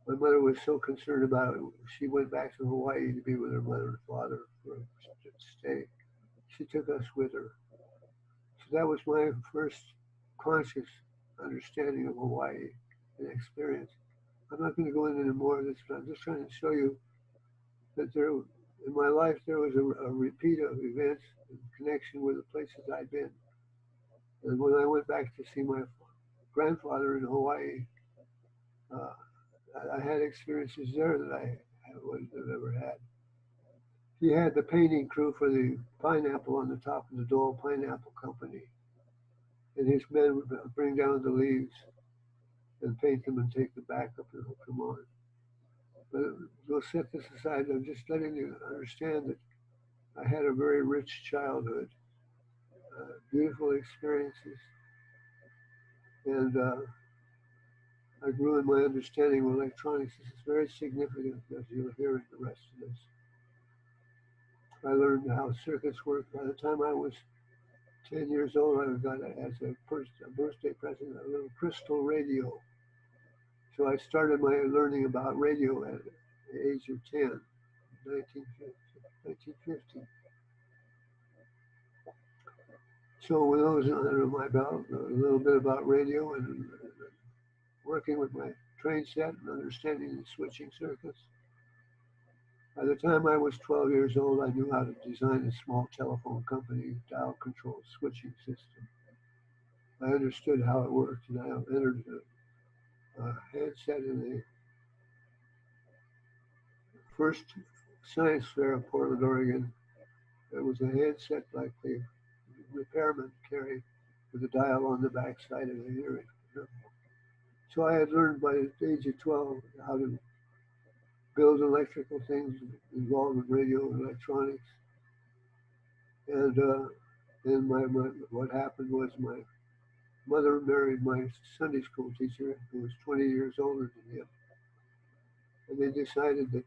my mother was so concerned about it, she went back to Hawaii to be with her mother and father for a stay. She took us with her. So that was my first conscious understanding of Hawaii and experience. I'm not going to go into any more of this, but I'm just trying to show you that there, in my life, there was a repeat of events in connection with the places I'd been. And when I went back to see my grandfather in Hawaii, uh, I had experiences there that I wouldn't have ever had. He had the painting crew for the pineapple on the top of the Dole Pineapple Company, and his men would bring down the leaves and paint them and take them back up and hook them on. But we'll set this aside. I'm just letting you understand that I had a very rich childhood, beautiful experiences, and I grew in my understanding of electronics. This is very significant as you'll hear in the rest of this. I learned how circuits work. By the time I was 10 years old, I got as a birthday present a little crystal radio. So I started my learning about radio at the age of 10, 1950. So with those under my belt, a little bit about radio and working with my train set and understanding the switching circuits. By the time I was 12 years old, I knew how to design a small telephone company dial control switching system. I understood how it worked, and I entered a headset in the first science fair in Portland, Oregon. It was a headset like the repairmen carry with a dial on the back side of the hearing. So I had learned by the age of 12 how to build electrical things involved with radio and electronics. And what happened was my mother married my Sunday school teacher, who was 20 years older than him. And they decided that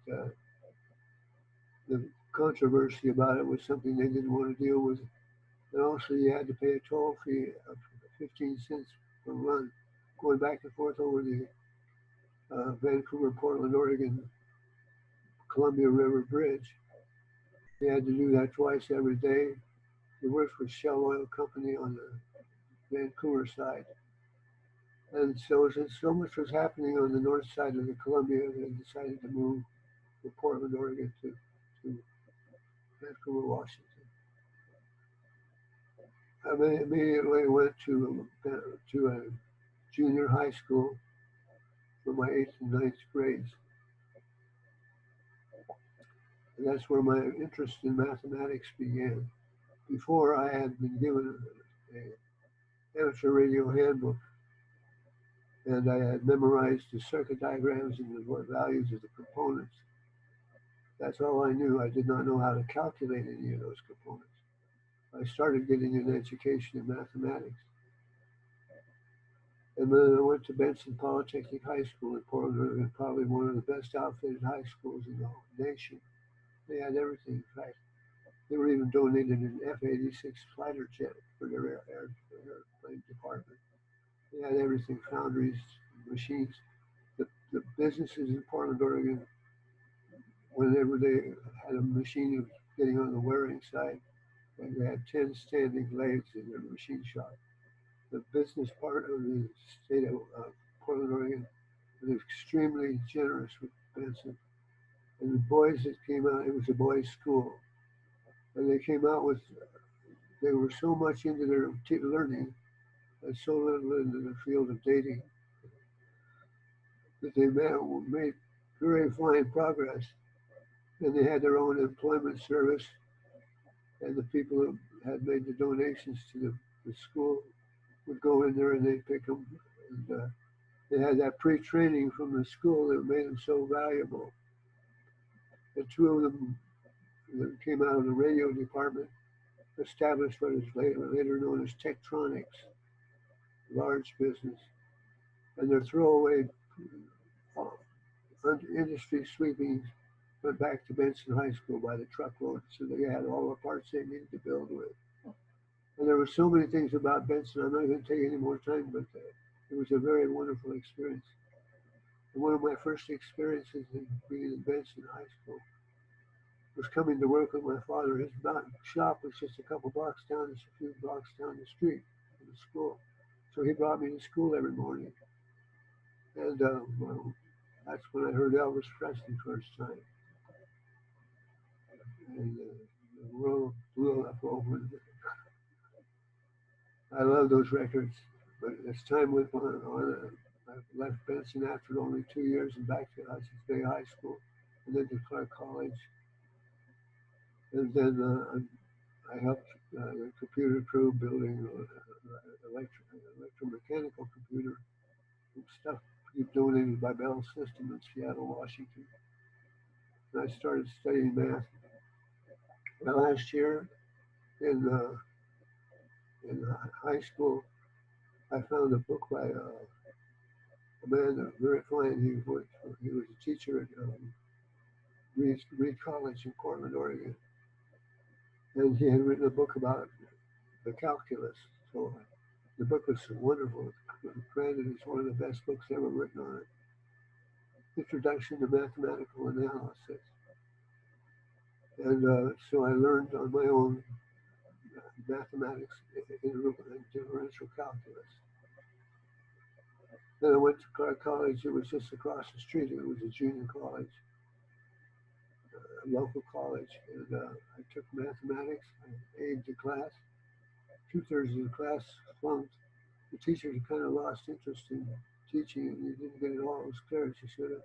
the controversy about it was something they didn't want to deal with. And also, you had to pay a toll fee of 15 cents per run, going back and forth over the Vancouver, Portland, Oregon, Columbia River Bridge. You had to do that twice every day. He worked for Shell Oil Company on the Vancouver side. And so since so much was happening on the north side of the Columbia, they decided to move from Portland, Oregon to Vancouver, Washington. I immediately went to a junior high school for my 8th and ninth grades. And that's where my interest in mathematics began. Before I had been given an amateur radio handbook, and I had memorized the circuit diagrams and the values of the components. That's all I knew. I did not know how to calculate any of those components. I started getting an education in mathematics. And then I went to Benson Polytechnic High School in Portland, Oregon, probably one of the best outfitted high schools in the nation. They had everything. In fact, they were even donated an F-86 fighter jet for their airplane department. They had everything, foundries, machines. The businesses in Portland, Oregon, whenever they had a machine getting on the wearing side, they had 10 standing lathes in their machine shop. The business part of the state of Portland, Oregon was extremely generous with Benson. And the boys that came out, it was a boys' school. And they came out with, they were so much into their learning and so little into the field of dating that they made very fine progress. And they had their own employment service, and the people who had made the donations to the school would go in there and they'd pick them. And they had that pre-training from the school that made them so valuable. And two of them that came out of the radio department established what is later known as Tektronix, large business. And their throwaway industry sweepings went back to Benson High School by the truckload, so they had all the parts they needed to build with. And there were so many things about Benson. I'm not going to take any more time, but it was a very wonderful experience. And one of my first experiences in being in Benson High School was coming to work with my father. His shop was just a couple blocks down, just a few blocks down the street from the school. So he brought me to school every morning. And well, that's when I heard Elvis Presley first time. And the world blew up over. I love those records. But as time went on I left Benson after only 2 years and back to Hudson's Bay High School and then to Clark College. And then I helped the computer crew building electromechanical computer stuff donated by Bell System in Seattle, Washington. And I started studying math. Last year in high school, I found a book by a man very fine. He was a teacher at Reed College in Portland, Oregon, and he had written a book about the calculus. So the book was wonderful. Granted, it's one of the best books ever written on it. Introduction to Mathematical Analysis. And so I learned on my own mathematics, integral and differential calculus. Then I went to Clark College. It was just across the street. It was a junior college, a local college. And I took mathematics. I A'd the class. Two-thirds of the class flunked. The teacher kind of lost interest in teaching, and he didn't get it all as clear as he should have.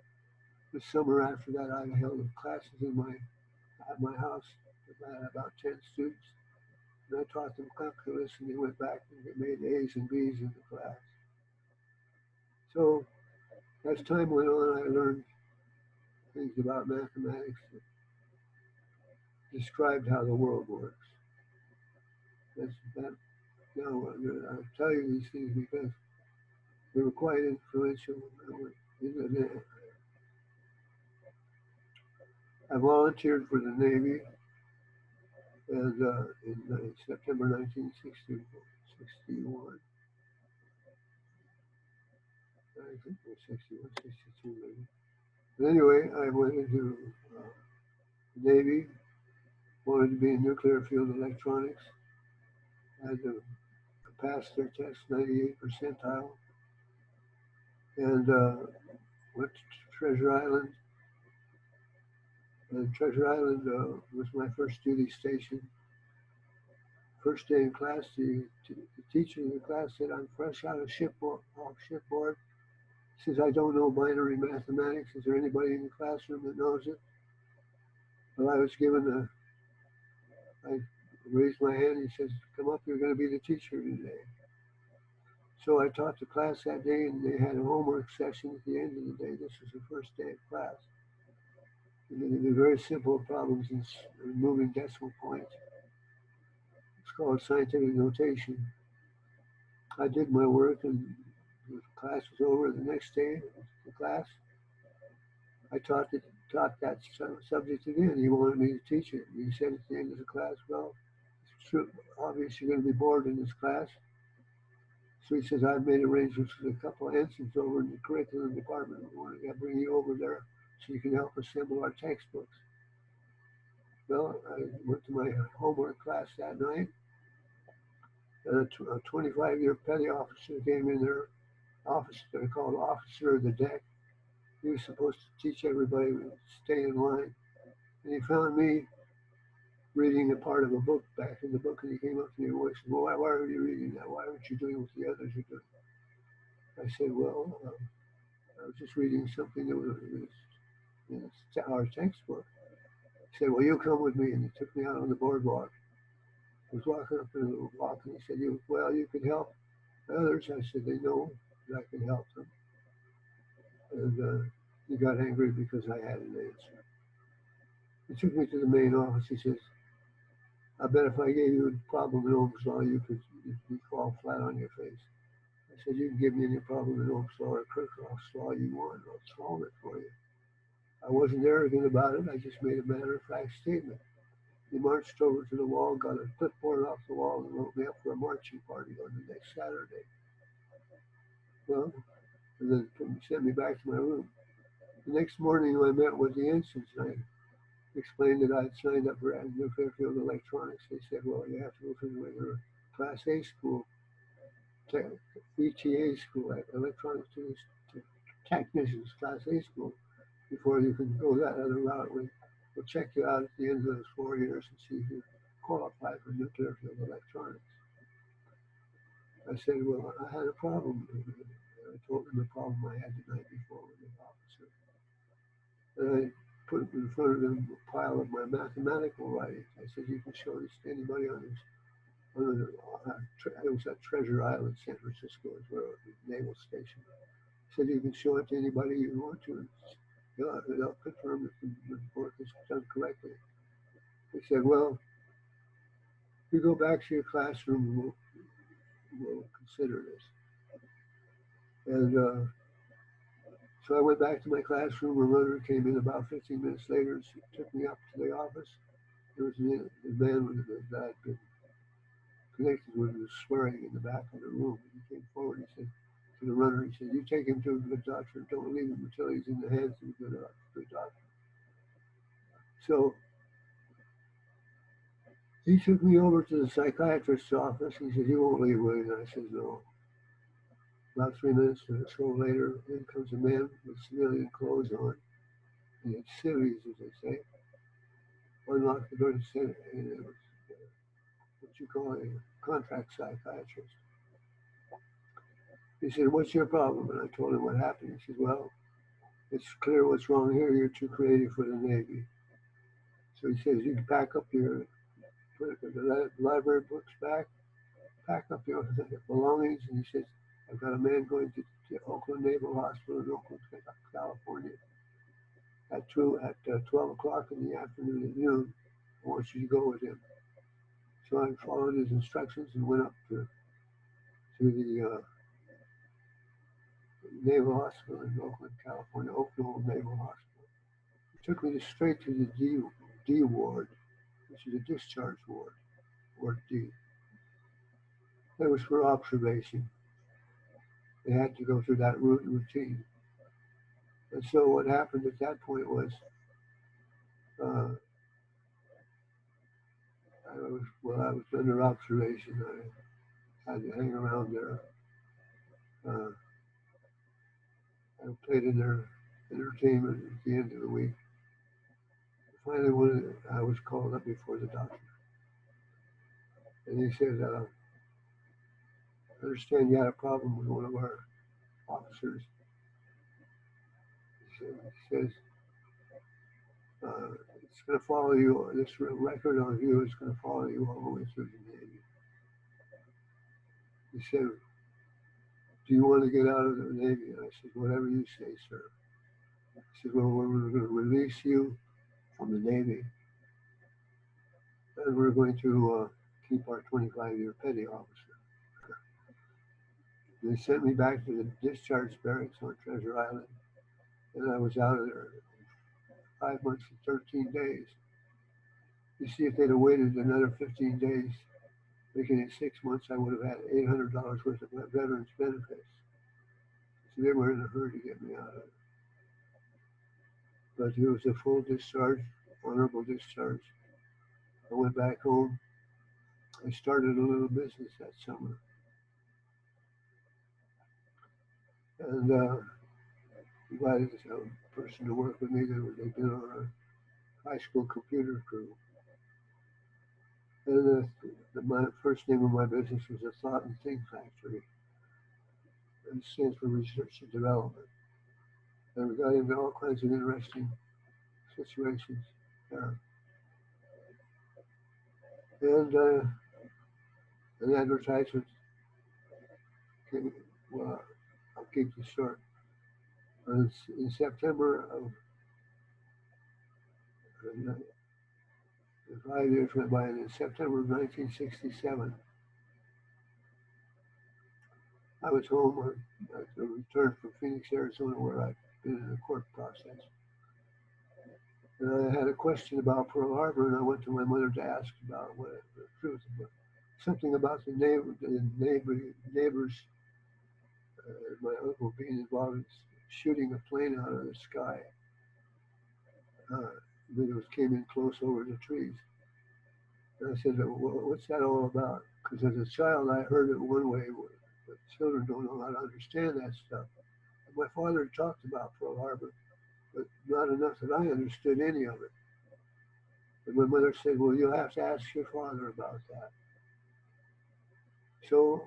The summer after that, I held classes at my house. I had about 10 students, and I taught them calculus, and they went back and they made A's and B's in the class. So as time went on, I learned things about mathematics that described how the world works. That. Now, I'll tell you these things because they were quite influential. I volunteered for the Navy and in September 1961. I think it was 61, 62 maybe. But anyway, I went into the Navy, wanted to be in nuclear field electronics, had to pass their test 98 percentile, and went to Treasure Island. And Treasure Island was my first duty station. First day in class, the teacher in the class said, "I'm fresh out of shipboard. He says, I don't know binary mathematics. Is there anybody in the classroom that knows it?" Well, I raised my hand. He says, "Come up, you're going to be the teacher today." So I taught the class that day, and they had a homework session at the end of the day. This was the first day of class. And they did very simple problems in removing decimal points. It's called scientific notation. I did my work, and the class was over. The next day, the class, I taught that subject again. He wanted me to teach it. And he said at the end of the class, "Well, it's true, obviously you're going to be bored in this class." So he says, "I've made arrangements with a couple of ensigns over in the curriculum department. We want to bring you over there so you can help assemble our textbooks." Well, I went to my homework class that night, and a 25-year petty officer came in there. They're called Officer of the Deck. He was supposed to teach everybody to stay in line. And he found me reading a part of a book back in the book, and he came up to me and said, "Well, why are you reading that? Why aren't you doing what the others are doing?" I said, "Well, I was just reading something that was in our textbook." He said, "Well, you come with me," and he took me out on the boardwalk. I was walking up the walk, and he said, "You could help others." I said, "They know that I can help them." And he got angry because I had an answer. He took me to the main office. He says, "I bet if I gave you a problem in Ohm's law, you'd fall flat on your face." I said, "You can give me any problem in Ohm's law or Kirchhoff's law you want, and I'll solve it for you." I wasn't arrogant about it. I just made a matter-of-fact statement. He marched over to the wall, got a clipboard off the wall, and wrote me up for a marching party on the next Saturday. Well, and then sent me back to my room. The next morning, I met with the ensigns, and I explained that I'd signed up for nuclear field electronics. They said, well, you have to go through the regular Class A school, ETA school, electronics technicians, Class A school, before you can go that other route. We'll check you out at the end of those 4 years and see if you qualify for nuclear field electronics. I said, well, I had a problem. I told him the problem I had the night before with the officer. And I put in front of him a pile of my mathematical writings. I said, you can show this to anybody on this. It was at Treasure Island, San Francisco, is where the naval station. I said, you can show it to anybody you want to. They'll confirm if the work is done correctly. He said, well, you go back to your classroom and we'll consider this. And so I went back to my classroom. A runner came in about 15 minutes later. She took me up to the office. There was a man that I'd been connected with was swearing in the back of the room. He came forward. He said to the runner, he said, you take him to a good doctor. Don't leave him until he's in the hands of a good doctor. So he took me over to the psychiatrist's office. He said, you won't leave, will you? And I said, no. About 3 minutes or so later, in comes a man with civilian clothes on. He had civvies, as they say. Unlocked the door and said, and it was what you call a contract psychiatrist. He said, what's your problem? And I told him what happened. He said, well, it's clear what's wrong here. You're too creative for the Navy. So he says, you can pack up your the library books back, pack up your belongings. And he says, I've got a man going to Oakland Naval Hospital in Oakland, California at 12 o'clock in the afternoon at noon. I want you to go with him. So I followed his instructions and went up to the Naval Hospital in Oakland, California, Oakland Naval Hospital. He took me straight to the D ward, which is a discharge ward, Ward D. That was for observation. They had to go through that routine. And so what happened at that point was, I was under observation. I had to hang around there. I played in their entertainment at the end of the week. Finally, I was called up before the doctor. And he said, I understand you had a problem with one of our officers. He says, it's going to follow you, this record on you is going to follow you all the way through the Navy. He said, do you want to get out of the Navy? And I said, whatever you say, sir. He said, well, we're going to release you from the Navy, and we're going to keep our 25-year petty officer. They sent me back to the discharge barracks on Treasure Island, and I was out of there 5 months and 13 days. You see, if they'd have waited another 15 days, making it 6 months, I would have had $800 worth of veterans benefits. So they were in a hurry to get me out of it. But it was a full discharge, honorable discharge. I went back home. I started a little business that summer. And invited a person to work with me that they'd been on a high school computer crew. And my first name of my business was a Thought and Think Factory. And it stands for Research and Development. And we got into all kinds of interesting situations there. And an advertisement came, well, I'll keep this short. In September of, 5 years went by, and in September of 1967, I was home. I returned from Phoenix, Arizona, where I'd been in a court process. And I had a question about Pearl Harbor, and I went to my mother to ask about what the truth, about something about neighbors, my uncle being involved in shooting a plane out of the sky. Uh, when it came in close over the trees. And I said, what's that all about? Because as a child, I heard it one way, but children don't know how to understand that stuff. And my father talked about Pearl Harbor, but not enough that I understood any of it. And my mother said, well, you'll have to ask your father about that. So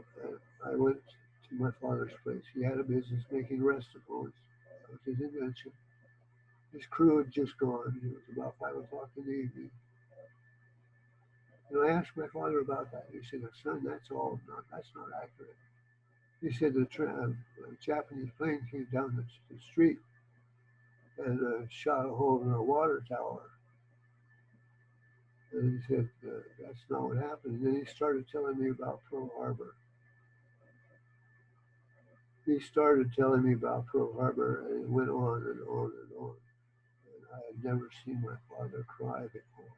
I went to my father's place. He had a business making resticles. That was his invention. His crew had just gone. It was about 5 o'clock in the evening. And I asked my father about that. He said, son, that's not accurate. He said a Japanese plane came down the street and shot a hole in a water tower. And he said, that's not what happened. And then he started telling me about Pearl Harbor. He started telling me about Pearl Harbor, and it went on and on and on. And I had never seen my father cry before.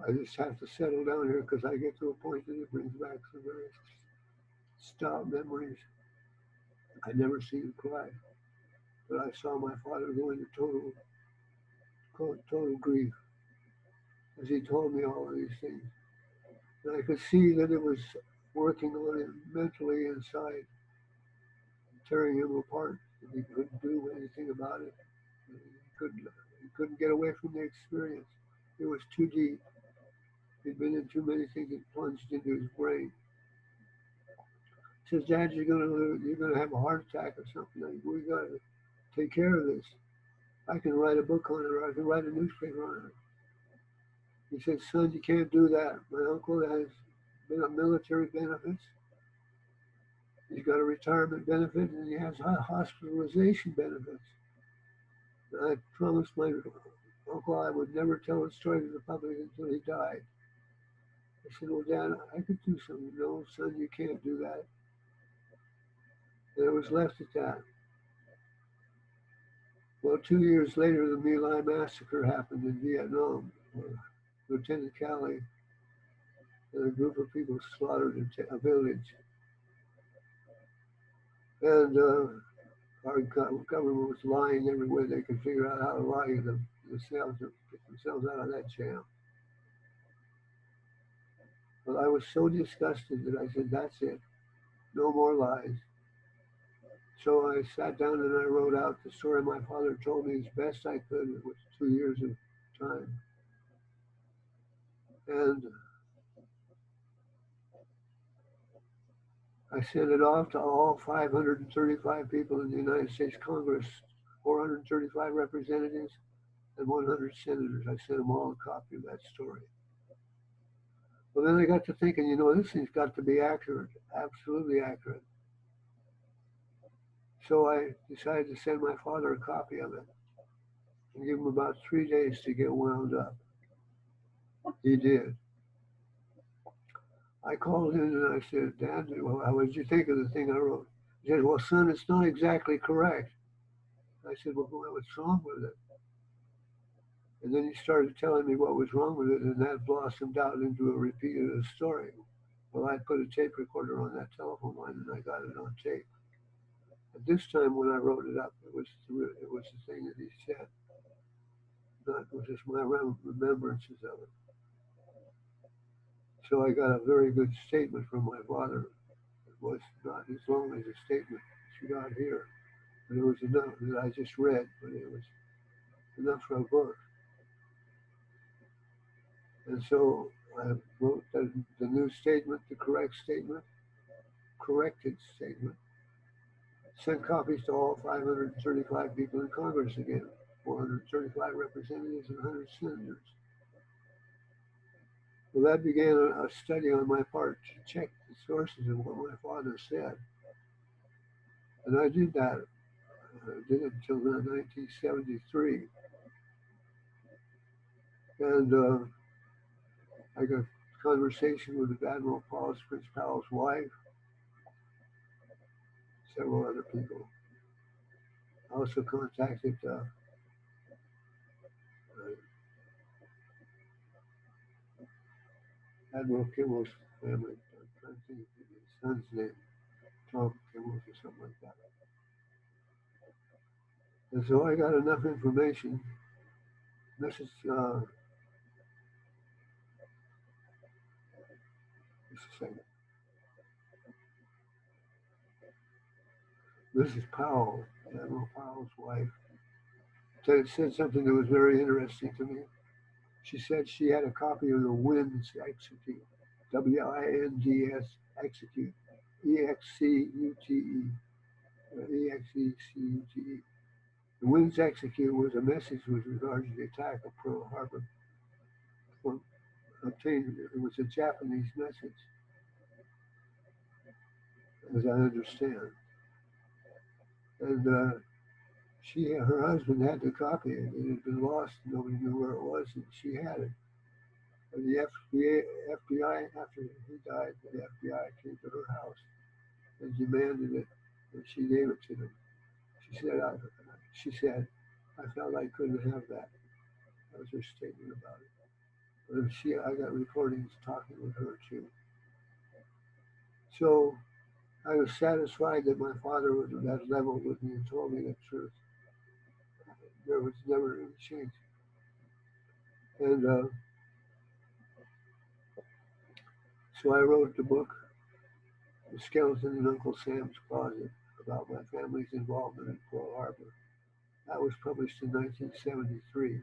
I just have to settle down here because I get to a point that it brings back some very stout memories. I never seen him cry, but I saw my father go into total grief as he told me all of these things. And I could see that it was working on him mentally inside, tearing him apart. And he couldn't do anything about it. He couldn't get away from the experience. It was too deep. He'd been in too many things that plunged into his brain. He says, Dad, you're gonna have a heart attack or something. We gotta take care of this. I can write a book on it, or I can write a newspaper on it. He said, son, you can't do that. My uncle has been on military benefits. He's got a retirement benefit, and he has hospitalization benefits. And I promised my uncle I would never tell the story to the public until he died. I said, well, Dad, I could do something. No, son, you can't do that. And it was left at that. Well, 2 years later, the My Lai massacre happened in Vietnam. Lieutenant Calley and a group of people slaughtered a village. And our government was lying every way they could figure out how to lie themselves to get themselves out of that jam. But I was so disgusted that I said, that's it. No more lies. So I sat down and I wrote out the story my father told me as best I could with 2 years of time. And I sent it off to all 535 people in the United States Congress, 435 representatives, and 100 senators. I sent them all a copy of that story. Well, then I got to thinking, this thing's got to be accurate, absolutely accurate. So I decided to send my father a copy of it and give him about 3 days to get wound up. He did. I called in and I said, Dad, well, how did you think of the thing I wrote? He said, well, son, it's not exactly correct. I said, well, what's wrong with it? And then he started telling me what was wrong with it, and that blossomed out into a repeat of the story. Well, I put a tape recorder on that telephone line, and I got it on tape. But this time, when I wrote it up, it was the thing that he said. Not just my remembrances of it. So I got a very good statement from my father. It was not as long as a statement that you got here, but it was enough that I just read, but it was enough for a book. And so I wrote the new statement, the corrected statement, sent copies to all 535 people in Congress again, 435 representatives and 100 senators. Well, that began a study on my part to check the sources of what my father said. And I did that. I did it until 1973. And I got a conversation with Admiral Prince Powell's wife, several other people. I also contacted Admiral Kimmel's family. I'm trying to think of his son's name, Tom Kimmel or something like that. And so I got enough information. This is, just a second. Mrs. Powell, Admiral Powell's wife, said something that was very interesting to me. She said she had a copy of the Winds Execute, WINDS Execute, EXCUTE, EXECUTE. The Winds Execute was a message with regard to the attack of Pearl Harbor. Obtained, it was a Japanese message, as I understand. And her husband had the copy. It had been lost. Nobody knew where it was, and she had it. And the FBI, after he died, the FBI came to her house and demanded it, and she gave it to them. She said, I felt I couldn't have that. That was her statement about it. But I got recordings talking with her too. So I was satisfied that my father was at that level with me and told me the truth. There was never any change. And so I wrote the book, The Skeleton in Uncle Sam's Closet, about my family's involvement in Pearl Harbor. That was published in 1973.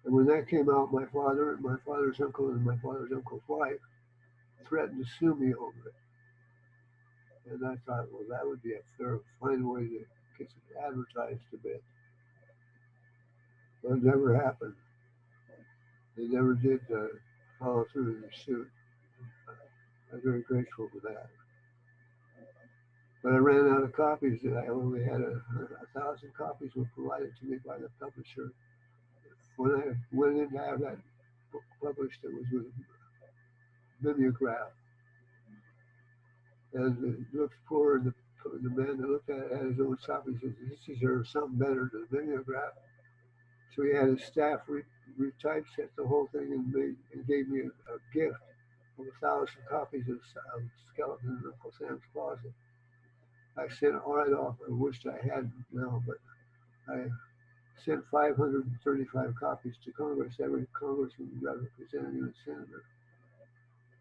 And when that came out, my father's uncle, and my father's uncle's wife threatened to sue me over it. And I thought, well, that would be a fine way to get it advertised a bit. But it never happened. They never did follow through with the suit. I'm very grateful for that. But I ran out of copies, and I only had 1,000 copies were provided to me by the publisher. When I went in to have that book published, it was with a mimeograph. And it looked poor, and the man that looked at it had his own copy. He said, this deserves something better than a mimeograph. So he had his staff retypeset the whole thing and gave me a gift of 1,000 copies of Skeleton in Uncle Sam's Closet. I sent it right off. I wished I had now, but I sent 535 copies to Congress, every congressman, representative, and senator.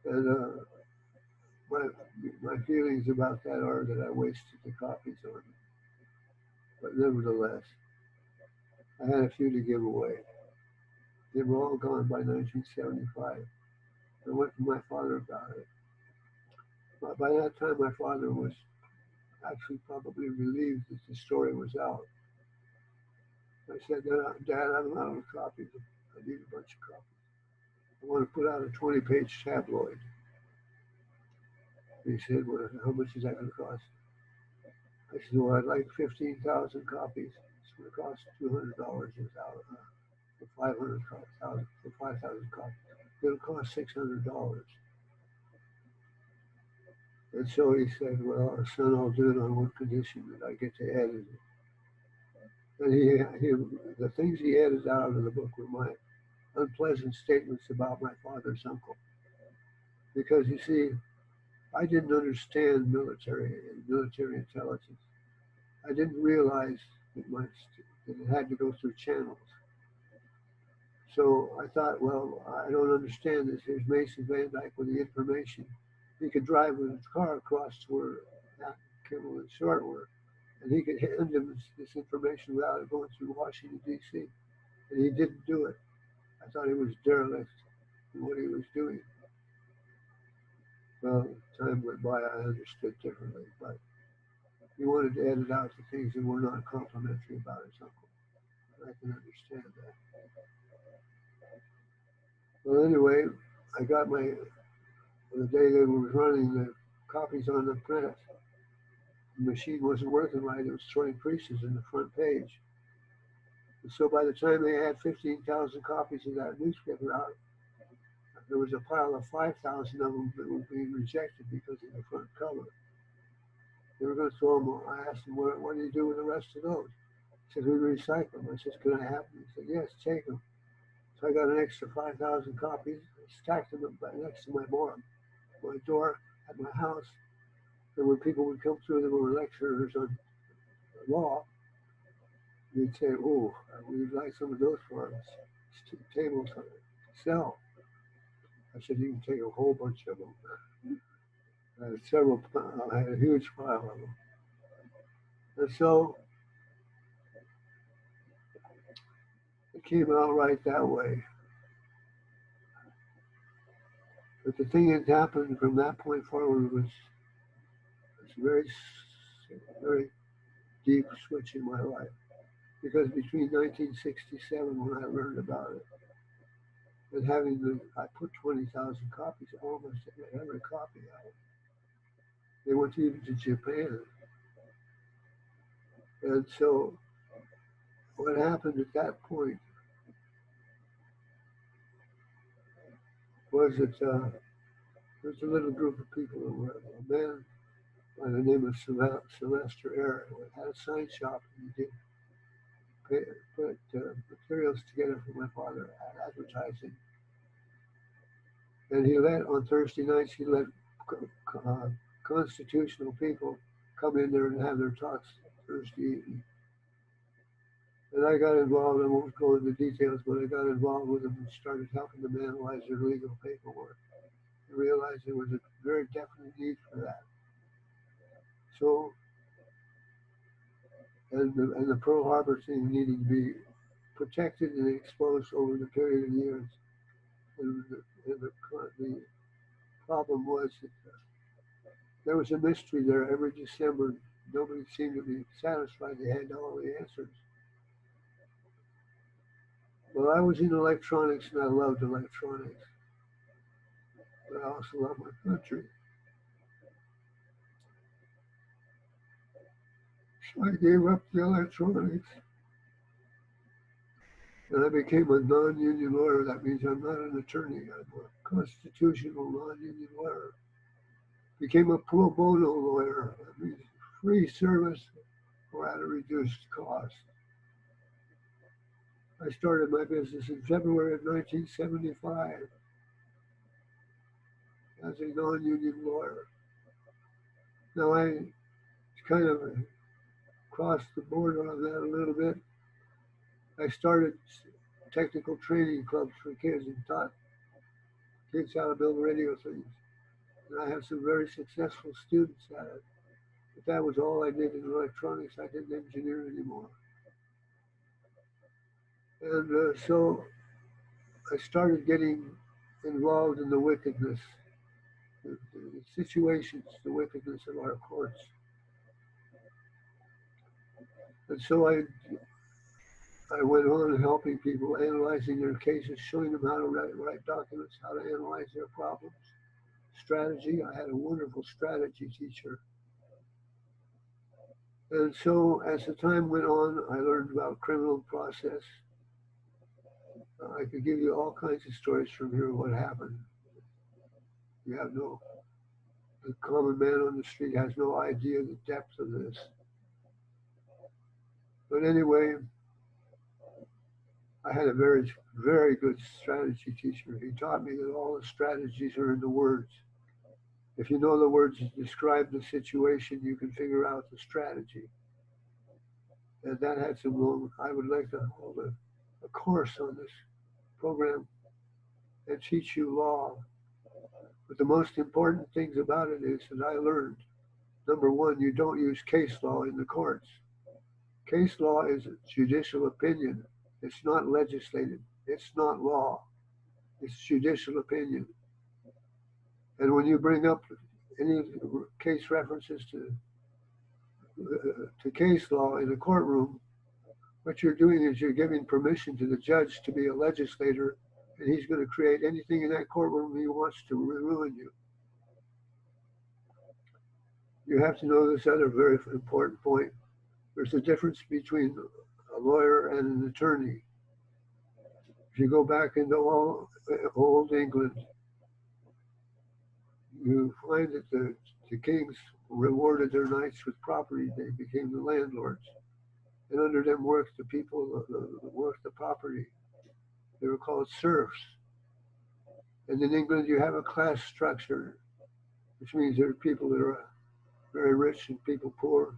And my feelings about that are that I wasted the copies on it. But nevertheless, I had a few to give away. They were all gone by 1975. I went to my father about it. But by that time, my father was actually probably relieved that the story was out. I said, Dad, I'm out of copies. I need a bunch of copies. I want to put out a 20-page tabloid. He said, well, how much is that going to cost? I said, well, I'd like 15,000 copies. It's going to cost $200 for 5,000 copies. It'll cost $600. And so he said, well, son, I'll do it on one condition, that I get to edit it. And the things he edited out of the book were my unpleasant statements about my father's uncle. Because you see, I didn't understand military intelligence. I didn't realize that it had to go through channels. So I thought, well, I don't understand this. Here's Mason Van Dyke with the information. He could drive with his car across to where Kimmel and Short were, and he could hand him this information without it going through Washington, D.C. And he didn't do it. I thought he was derelict in what he was doing. Well, time went by, I understood differently, but he wanted to edit out the things that were not complimentary about his uncle. I can understand that. Well, anyway, I got the day they were running the copies on the press, the machine wasn't working right. It was throwing creases in the front page. And so by the time they had 15,000 copies of that newspaper out, there was a pile of 5,000 of them that were being rejected because of the front cover. They were going to throw them. I asked him, what do you do with the rest of those? He said, we recycle them. I said, can I have them? He said, yes, take them. So I got an extra 5,000 copies. I stacked them up next to my door at my house. And when people would come through, there were lecturers on law. They'd say, oh, we'd like some of those for us. Tables to sell. I said, you can take a whole bunch of them. I had a huge pile of them. And so it came out right that way. But the thing that happened from that point forward was a very deep switch in my life. Because between 1967, when I learned about it, and I put 20,000 copies, almost every copy out. They went even to Japan. And so what happened at that point was that there was a little group of people who were a man by the name of Sylvester Eyre who had a sign shop, and he did put materials together for my father, advertising. And on Thursday nights, he let constitutional people come in there and have their talks Thursday evening. And I got involved. I won't go into details, but I got involved with them and started helping them analyze their legal paperwork. I realized there was a very definite need for that. So, and the Pearl Harbor thing needed to be protected and exposed over the period of years. And the problem was that there was a mystery there every December. Nobody seemed to be satisfied they had all the answers. Well, I was in electronics and I loved electronics, but I also love my country. So I gave up the electronics and I became a non-union lawyer. That means I'm not an attorney. I'm a constitutional non-union lawyer. Became a pro bono lawyer. That means free service or at a reduced cost. I started my business in February of 1975 as a non-union lawyer. Now I kind of crossed the border on that a little bit. I started technical training clubs for kids and taught kids how to build radio things. And I have some very successful students at it. But that was all I did in electronics. I didn't engineer anymore. And so I started getting involved in the wickedness, the situations, the wickedness of our courts. And so I went on helping people, analyzing their cases, showing them how to write documents, how to analyze their problems, strategy. I had a wonderful strategy teacher. And so as the time went on, I learned about criminal process. I could give you all kinds of stories from here of what happened. The common man on the street has no idea the depth of this. But anyway, I had a very, very good strategy teacher. He taught me that all the strategies are in the words. If you know the words that describe the situation, you can figure out the strategy. And that had some long, I would like to hold a course on this program and teach you law. But the most important things about it is that I learned, number one, you don't use case law in the courts. Case law is judicial opinion. It's not legislative. It's not law. It's judicial opinion. And when you bring up any case references to case law in a courtroom, what you're doing is you're giving permission to the judge to be a legislator, and he's going to create anything in that courtroom he wants to ruin you. You have to know this other very important point. There's a difference between a lawyer and an attorney. If you go back into old England, you find that the The kings rewarded their knights with property. They became the landlords. And under them worked the people, worked the property. They were called serfs. And in England, you have a class structure, which means there are people that are very rich and people poor,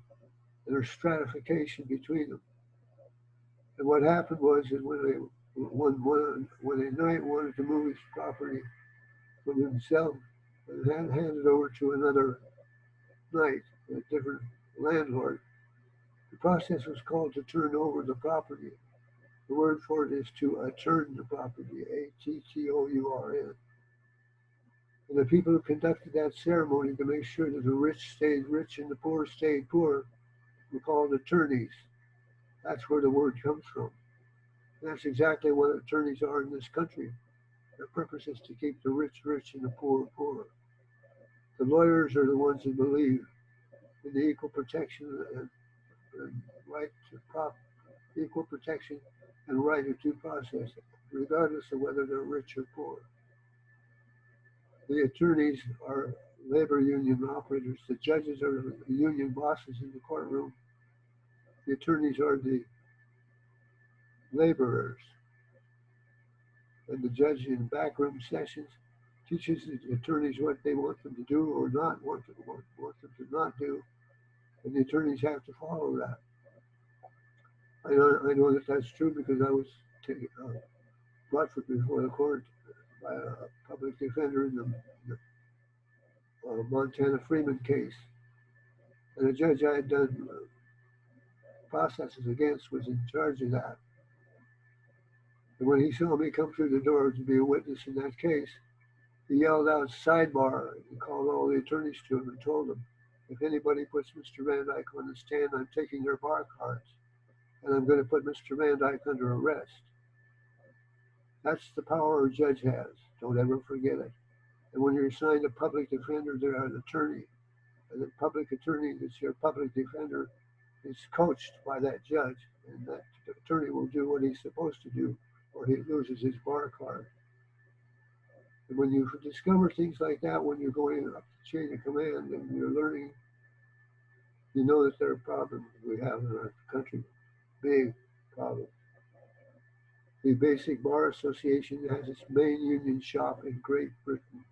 and there's stratification between them. And what happened was that when a knight wanted to move his property from himself and hand it over to another knight, a different landlord, the process was called to turn over the property. The word for it is to attorn the property, Attourn. And the people who conducted that ceremony to make sure that the rich stayed rich and the poor stayed poor were called attorneys. That's where the word comes from. And that's exactly what attorneys are in this country. Their purpose is to keep the rich rich and the poor poor. The lawyers are the ones who believe in the equal protection and right to equal protection and right of due process, regardless of whether they're rich or poor. The attorneys are labor union operators. The judges are the union bosses in the courtroom. The attorneys are the laborers. And the judge in backroom sessions teaches the attorneys what they want them to do or not want them to not do. And the attorneys have to follow that. I know that that's true because I was brought before the court by a public defender in the Montana Freeman case. And the judge I had done processes against was in charge of that. And when he saw me come through the door to be a witness in that case, he yelled out sidebar and called all the attorneys to him and told them, if anybody puts Mr. Van Dyke on the stand, I'm taking their bar cards and I'm going to put Mr. Van Dyke under arrest. That's the power a judge has. Don't ever forget it. And when you're assigned a public defender, they're an attorney. And the public attorney that's your public defender is coached by that judge, and that attorney will do what he's supposed to do or he loses his bar card. And when you discover things like that, when you're going up the chain of command and you're learning, you know that there are problems we have in our country, big problems. The Basic Bar Association has its main union shop in Great Britain.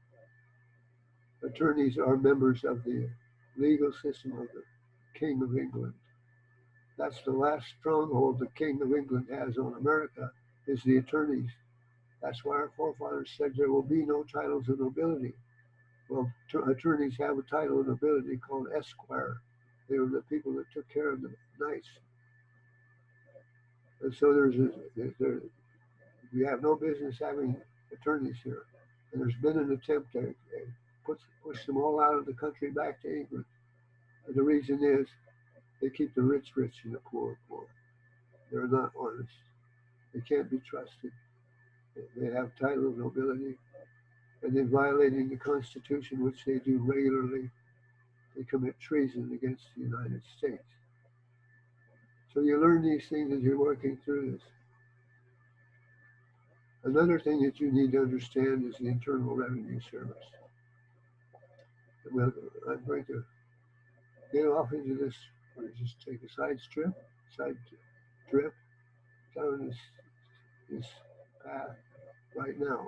Attorneys are members of the legal system of the King of England. That's the last stronghold the King of England has on America, is the attorneys. That's why our forefathers said there will be no titles of nobility. Well, attorneys have a title of nobility called Esquire. They were the people that took care of the knights. And so we have no business having attorneys here. And there's been an attempt to push them all out of the country back to England. And the reason is they keep the rich rich and the poor poor. They're not honest. They can't be trusted. They have title of nobility, and in violating the Constitution, which they do regularly, they commit treason against the United States. So you learn these things as you're working through this. Another thing that you need to understand is the Internal Revenue Service. Well, I'm going to get off into this, or just take a side trip down this path right now.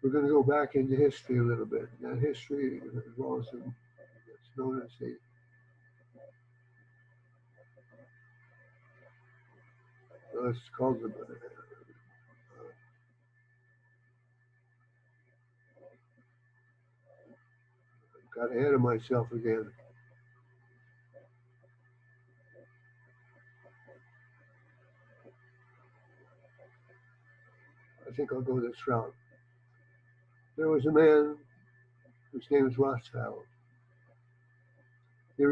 We're going to go back into history a little bit. That history involves what's known as the it's called the got ahead of myself again. I think I'll go this route. There was a man whose name was Rothschild. He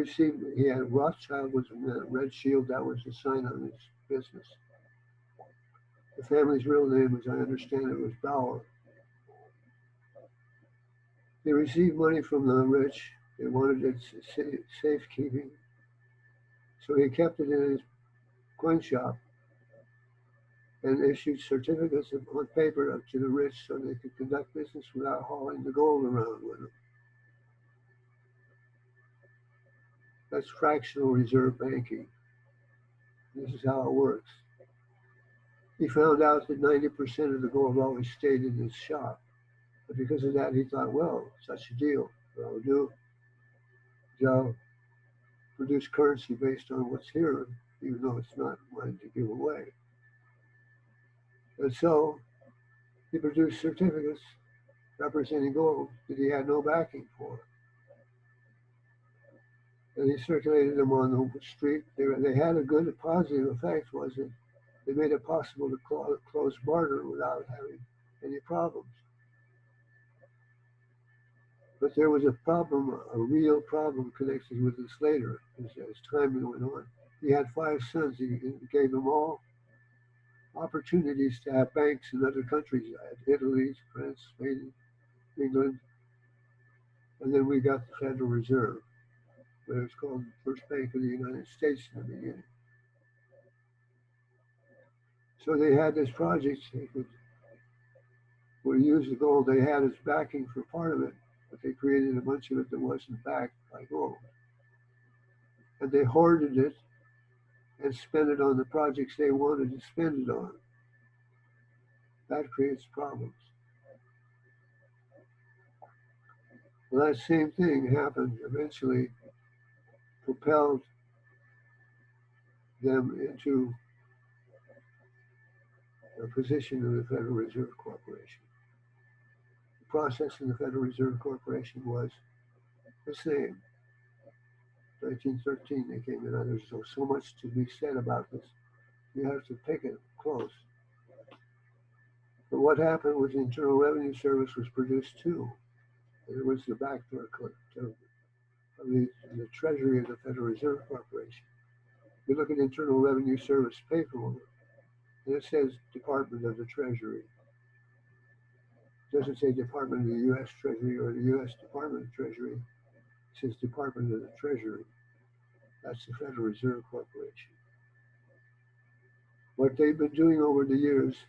had Rothschild was a red shield, that was the sign on his business. The family's real name, as I understand it, was Bauer. He received money from the rich. They wanted it safekeeping. So he kept it in his coin shop and issued certificates on paper to the rich so they could conduct business without hauling the gold around with them. That's fractional reserve banking. This is how it works. He found out that 90% of the gold always stayed in his shop. But because of that, he thought, well, such a deal. What I'll do is I'll produce currency based on what's here, even though it's not mine to give away. And so he produced certificates representing gold that he had no backing for. And he circulated them on the street. They had a good positive effect, was it? They made it possible to close barter without having any problems. But there was a problem, a real problem connected with this later, as time went on. He had 5 sons. He gave them all opportunities to have banks in other countries, Italy, France, Spain, England, and then we got the Federal Reserve, but it was called the First Bank of the United States in the beginning. So they had this project. They would use the gold they had as backing for part of it, but they created a bunch of it that wasn't backed by gold. And they hoarded it and spent it on the projects they wanted to spend it on. That creates problems. Well, that same thing happened, eventually propelled them into a position in the Federal Reserve Corporation. The process in the Federal Reserve Corporation was the same. 1913 they came in. There's so much to be said about this. You have to pick it close. But what happened was the Internal Revenue Service was produced too. And it was the backdoor to the Treasury of the Federal Reserve Corporation. You look at Internal Revenue Service paperwork, and it says Department of the Treasury. It doesn't say Department of the U.S. Treasury or the U.S. Department of Treasury. It says Department of the Treasury. That's the Federal Reserve Corporation. What they've been doing over the years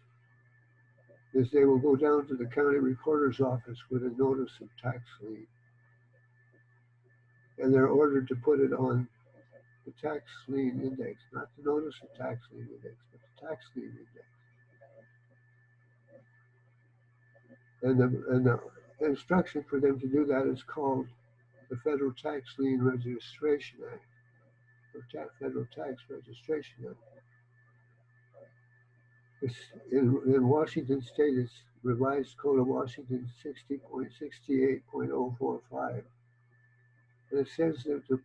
is they will go down to the county recorder's office with a notice of tax lien. And they're ordered to put it on the tax lien index, not the notice of tax lien index, but the tax lien index. And the instruction for them to do that is called the Federal Tax Lien Registration Act, or Federal Tax Registration Act. It's in Washington State, it's Revised Code of Washington 60.68.045. And it says that the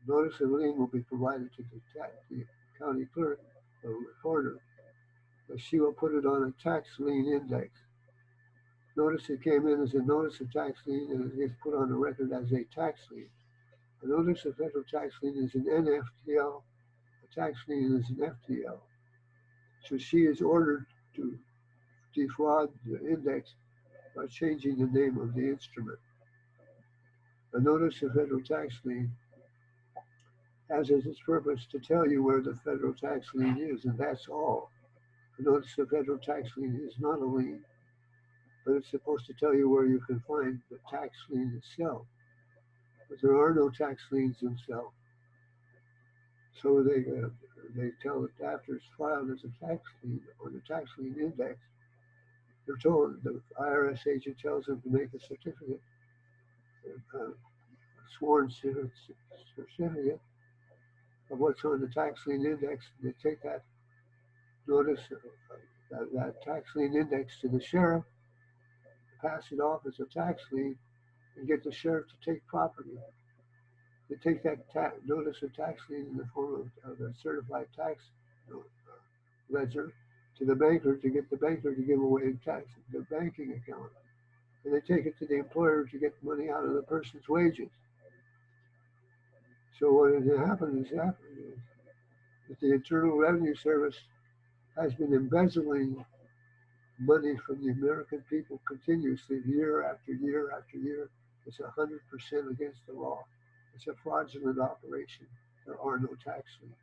notice of lien will be provided to the county clerk or recorder, but she will put it on a tax lien index. Notice it came in as a notice of tax lien and it gets put on the record as a tax lien. A notice of federal tax lien is an NFTL, a tax lien is an FTL. So she is ordered to defraud the index by changing the name of the instrument. A notice of federal tax lien has as its purpose to tell you where the federal tax lien is, and that's all. A notice of federal tax lien is not a lien, but it's supposed to tell you where you can find the tax lien itself. But there are no tax liens themselves. So they tell it after it's filed as a tax lien on the tax lien index. They're told, the IRS agent tells them to make a certificate, a sworn certificate of what's on the tax lien index. They take that notice, that tax lien index to the sheriff, pass it off as a tax lien, and get the sheriff to take property. They take that notice of tax lien in the form of a certified tax ledger to the banker to get the banker to give away the banking account. And they take it to the employer to get money out of the person's wages. So what has happened is that the Internal Revenue Service has been embezzling money from the American people continuously, year after year after year. It's 100% against the law. It's a fraudulent operation. There are no tax liens.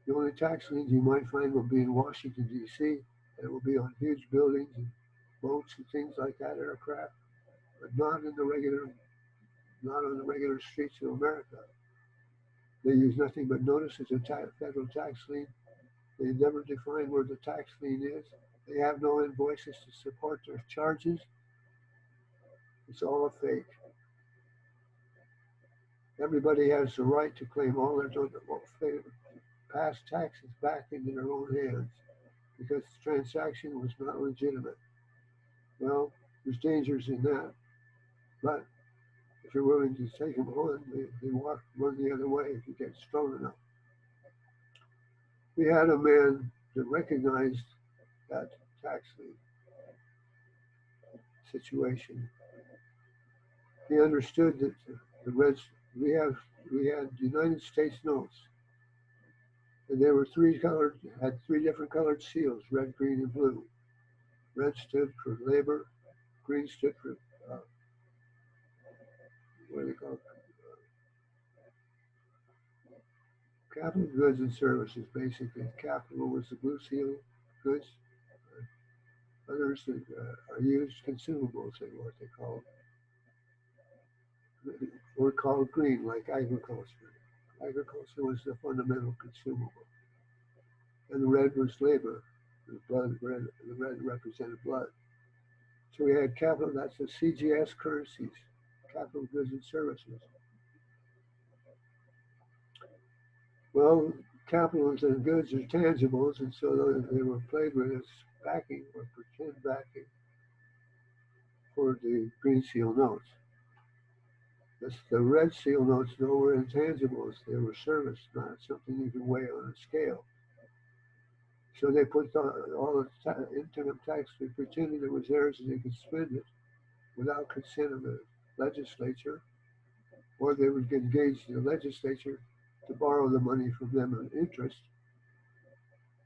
The only tax liens you might find will be in Washington, D.C., and it will be on huge buildings and boats and things like that, aircraft, but not in the regular not on the regular streets of America. They use nothing but notices of federal tax lien. They never define where the tax lien is. They have no invoices to support their charges. It's all a fake. Everybody has the right to claim all their past taxes back into their own hands because the transaction was not legitimate. Well, there's dangers in that, but if you're willing to take them on, they run the other way if you get strong enough. We had a man that recognized that tax lien situation. He understood that the Reds we had United States notes, and they were had three different colored seals: red, green, and blue. Red stood for labor, green stood for what do they call it? Capital goods and services. Basically, capital was the blue seal, goods. Others are used consumables, what they call them, or called green, like agriculture. Agriculture was the fundamental consumable, and the red was labor. The red represented blood. So we had capital. That's the CGS currencies, capital goods and services. Well, capitals and goods are tangibles, and so they were played with as backing or pretend backing for the green seal notes. The red seal notes, though, were intangibles. They were service, not something you can weigh on a scale. So they put all the income tax, they pretended it was theirs and they could spend it without consent of the legislature, or they would engage the legislature to borrow the money from them on interest,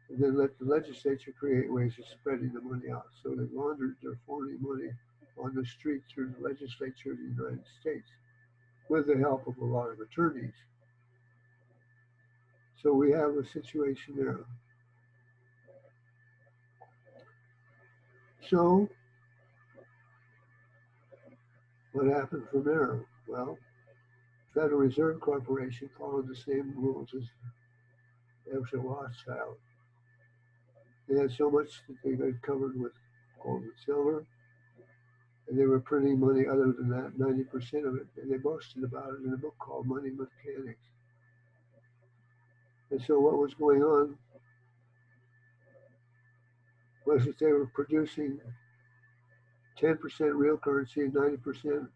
and then let the legislature create ways of spreading the money out. So they laundered their phony money on the street through the legislature of the United States with the help of a lot of attorneys. So we have a situation there. So what happened from there? Well, Federal Reserve Corporation followed the same rules as Rothschild. They had so much that they got covered with gold and silver, and they were printing money other than that, 90% of it, and they boasted about it in a book called Money Mechanics. And so what was going on was that they were producing 10% real currency and 90%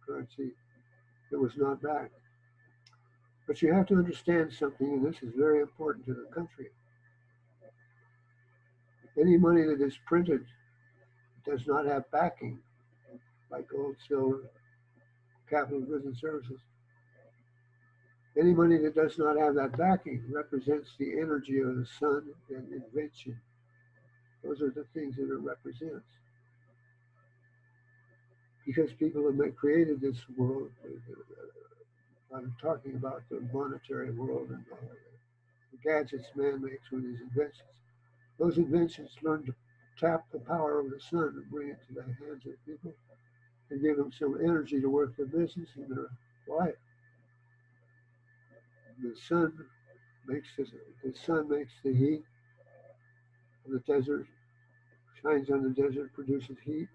currency that was not backed. But you have to understand something, and this is very important to the country. Any money that is printed does not have backing, like gold, silver, capital goods and services. Any money that does not have that backing represents the energy of the sun and invention. Those are the things that it represents. Because people have created this world, I'm talking about the monetary world and the gadgets man makes with his inventions. Those inventions learn to tap the power of the sun and bring it to the hands of people and give them some energy to work their business and their life. The sun makes the heat of the desert, shines on the desert, produces heat,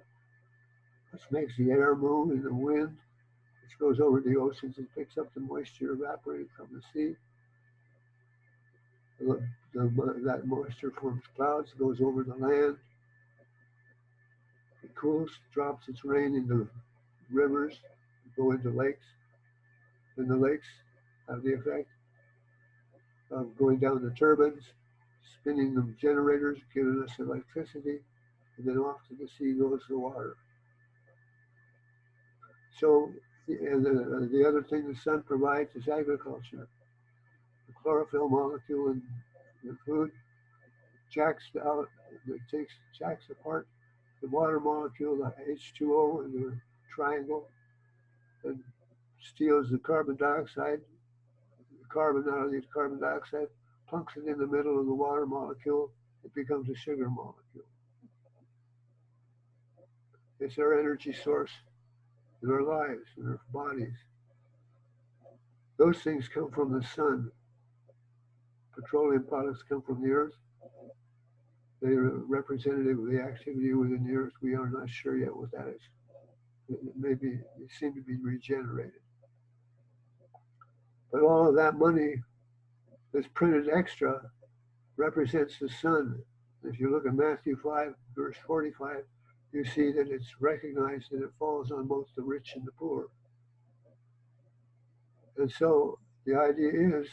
which makes the air move and the wind, which goes over the oceans and picks up the moisture evaporated from the sea. That moisture forms clouds, goes over the land. It cools, drops its rain into rivers, go into lakes, and the lakes have the effect of going down the turbines, spinning the generators, giving us electricity, and then off to the sea goes the water. So, and the other thing the sun provides is agriculture. The chlorophyll molecule in food jacks apart the water molecule, the H2O in the triangle, and steals the carbon dioxide, the carbon out of the carbon dioxide, plunks it in the middle of the water molecule, it becomes a sugar molecule. It's our energy source. in our lives, in our bodies. Those things come from the sun. Petroleum products come from the earth. They are representative of the activity within the earth. We are not sure yet what that is. Maybe they seem to be regenerated. But all of that money that's printed extra represents the sun. If you look at Matthew 5, verse 45, you see that it's recognized that it falls on both the rich and the poor. And so the idea is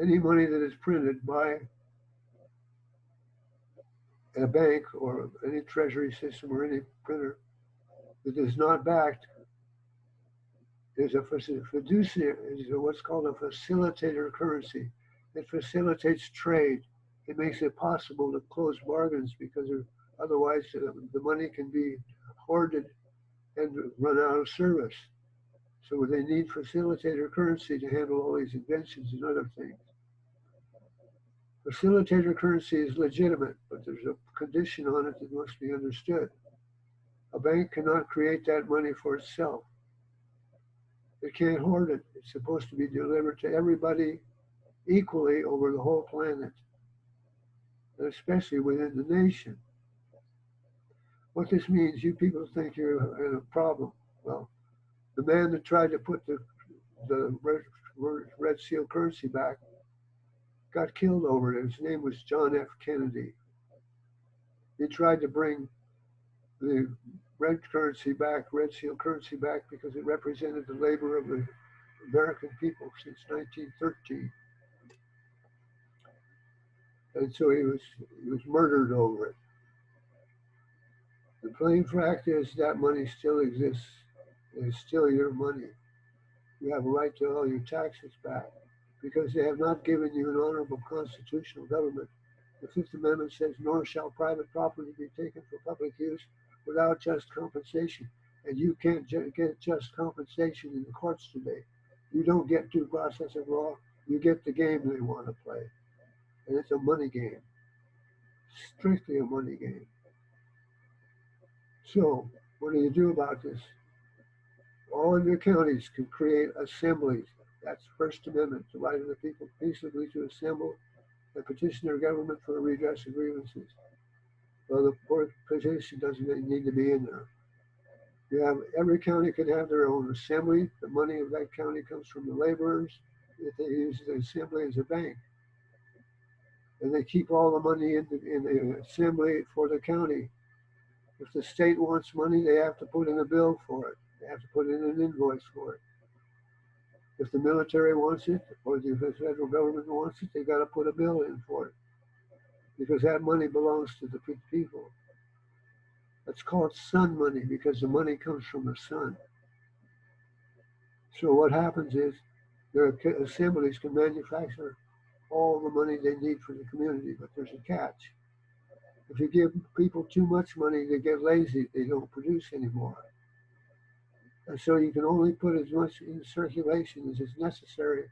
any money that is printed by a bank or any treasury system or any printer that is not backed is a fiduciary, is what's called a facilitator currency. It facilitates trade. It makes it possible to close bargains because otherwise the money can be hoarded and run out of service. So they need facilitator currency to handle all these inventions and other things. Facilitator currency is legitimate, but there's a condition on it that must be understood. A bank cannot create that money for itself. It can't hoard it. It's supposed to be delivered to everybody equally over the whole planet, and especially within the nation. What this means, you people think you're in a problem. Well, the man that tried to put the red seal currency back got killed over it. His name was John F. Kennedy. He tried to bring the red seal currency back, because it represented the labor of the American people since 1913. And so he was murdered over it. The plain fact is that money still exists. It is still your money. You have a right to all your taxes back because they have not given you an honorable constitutional government. The Fifth Amendment says, nor shall private property be taken for public use without just compensation. And you can't get just compensation in the courts today. You don't get due process of law. You get the game they want to play. And it's a money game. Strictly a money game. So, what do you do about this? All of your counties can create assemblies. That's First Amendment, the right of the people peaceably to assemble and petition their government for a redress of grievances. Well, the petition doesn't need to be in there. Every county can have their own assembly. The money of that county comes from the laborers. If they use the assembly as a bank, and they keep all the money in the assembly for the county. If the state wants money, they have to put in a bill for it. They have to put in an invoice for it. If the military wants it, or if the federal government wants it, they've got to put a bill in for it, because that money belongs to the people. That's called sun money, because the money comes from the sun. So what happens is their assemblies can manufacture all the money they need for the community, but there's a catch. If you give people too much money, they get lazy. They don't produce anymore. And so you can only put as much in circulation as is necessary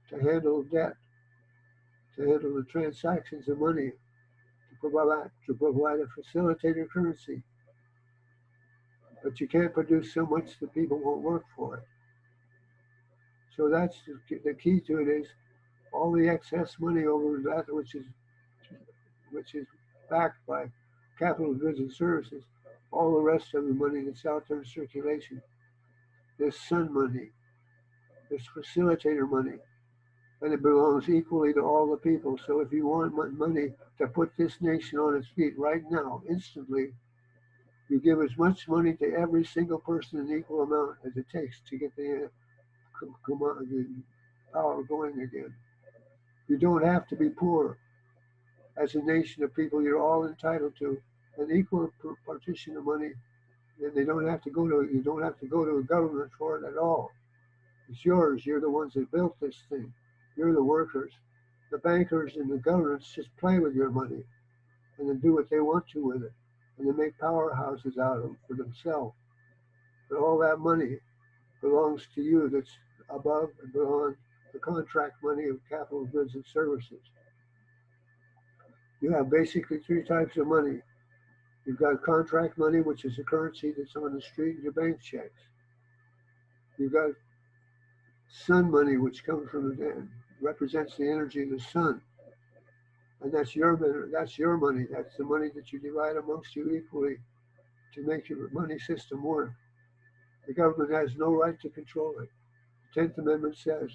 to handle debt, to handle the transactions of money, to provide a facilitator currency. But you can't produce so much that people won't work for it. So that's the key to it, is all the excess money over that which is backed by capital goods and services, all the rest of the money that's out there in circulation, this sun money, this facilitator money, and it belongs equally to all the people. So if you want money to put this nation on its feet right now, instantly, you give as much money to every single person in equal amount as it takes to get the power going again. You don't have to be poor. As a nation of people, you're all entitled to an equal partition of money, and you don't have to go to a government for it at all. It's yours. You're the ones that built this thing. You're the workers. The bankers and the governments just play with your money and then do what they want to with it, and they make powerhouses out of them for themselves. But all that money belongs to you. That's above and beyond the contract money of capital goods and services. You have basically three types of money. You've got contract money, which is the currency that's on the street, and your bank checks. You've got sun money, which comes from represents the energy of the sun, and that's your money. That's the money that you divide amongst you equally to make your money system work. The government has no right to control it. The 10th Amendment says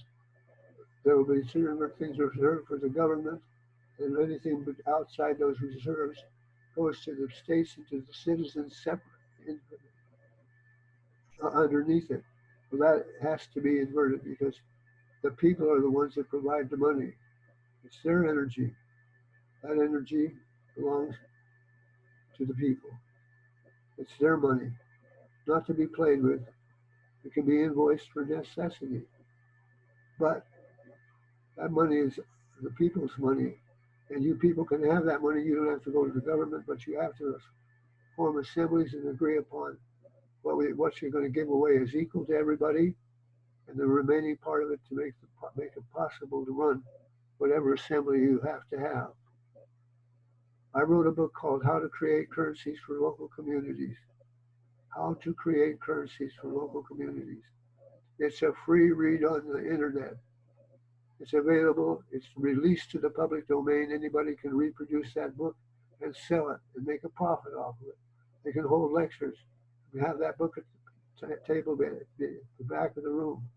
there will be certain things reserved for the government, and anything outside those reserves goes to the states and to the citizens separate underneath it. Well, that has to be inverted because the people are the ones that provide the money. It's their energy. That energy belongs to the people. It's their money, not to be played with. It can be invoiced for necessity, but that money is the people's money, and you people can have that money. You don't have to go to the government, but you have to form assemblies and agree upon what you're going to give away is equal to everybody, and the remaining part of it to make it possible to run whatever assembly you have to have. I wrote a book called How to Create Currencies for Local Communities. How to Create Currencies for Local Communities. It's a free read on the internet. It's available. It's released to the public domain. Anybody can reproduce that book and sell it and make a profit off of it. They can hold lectures. We have that book at the table at the back of the room.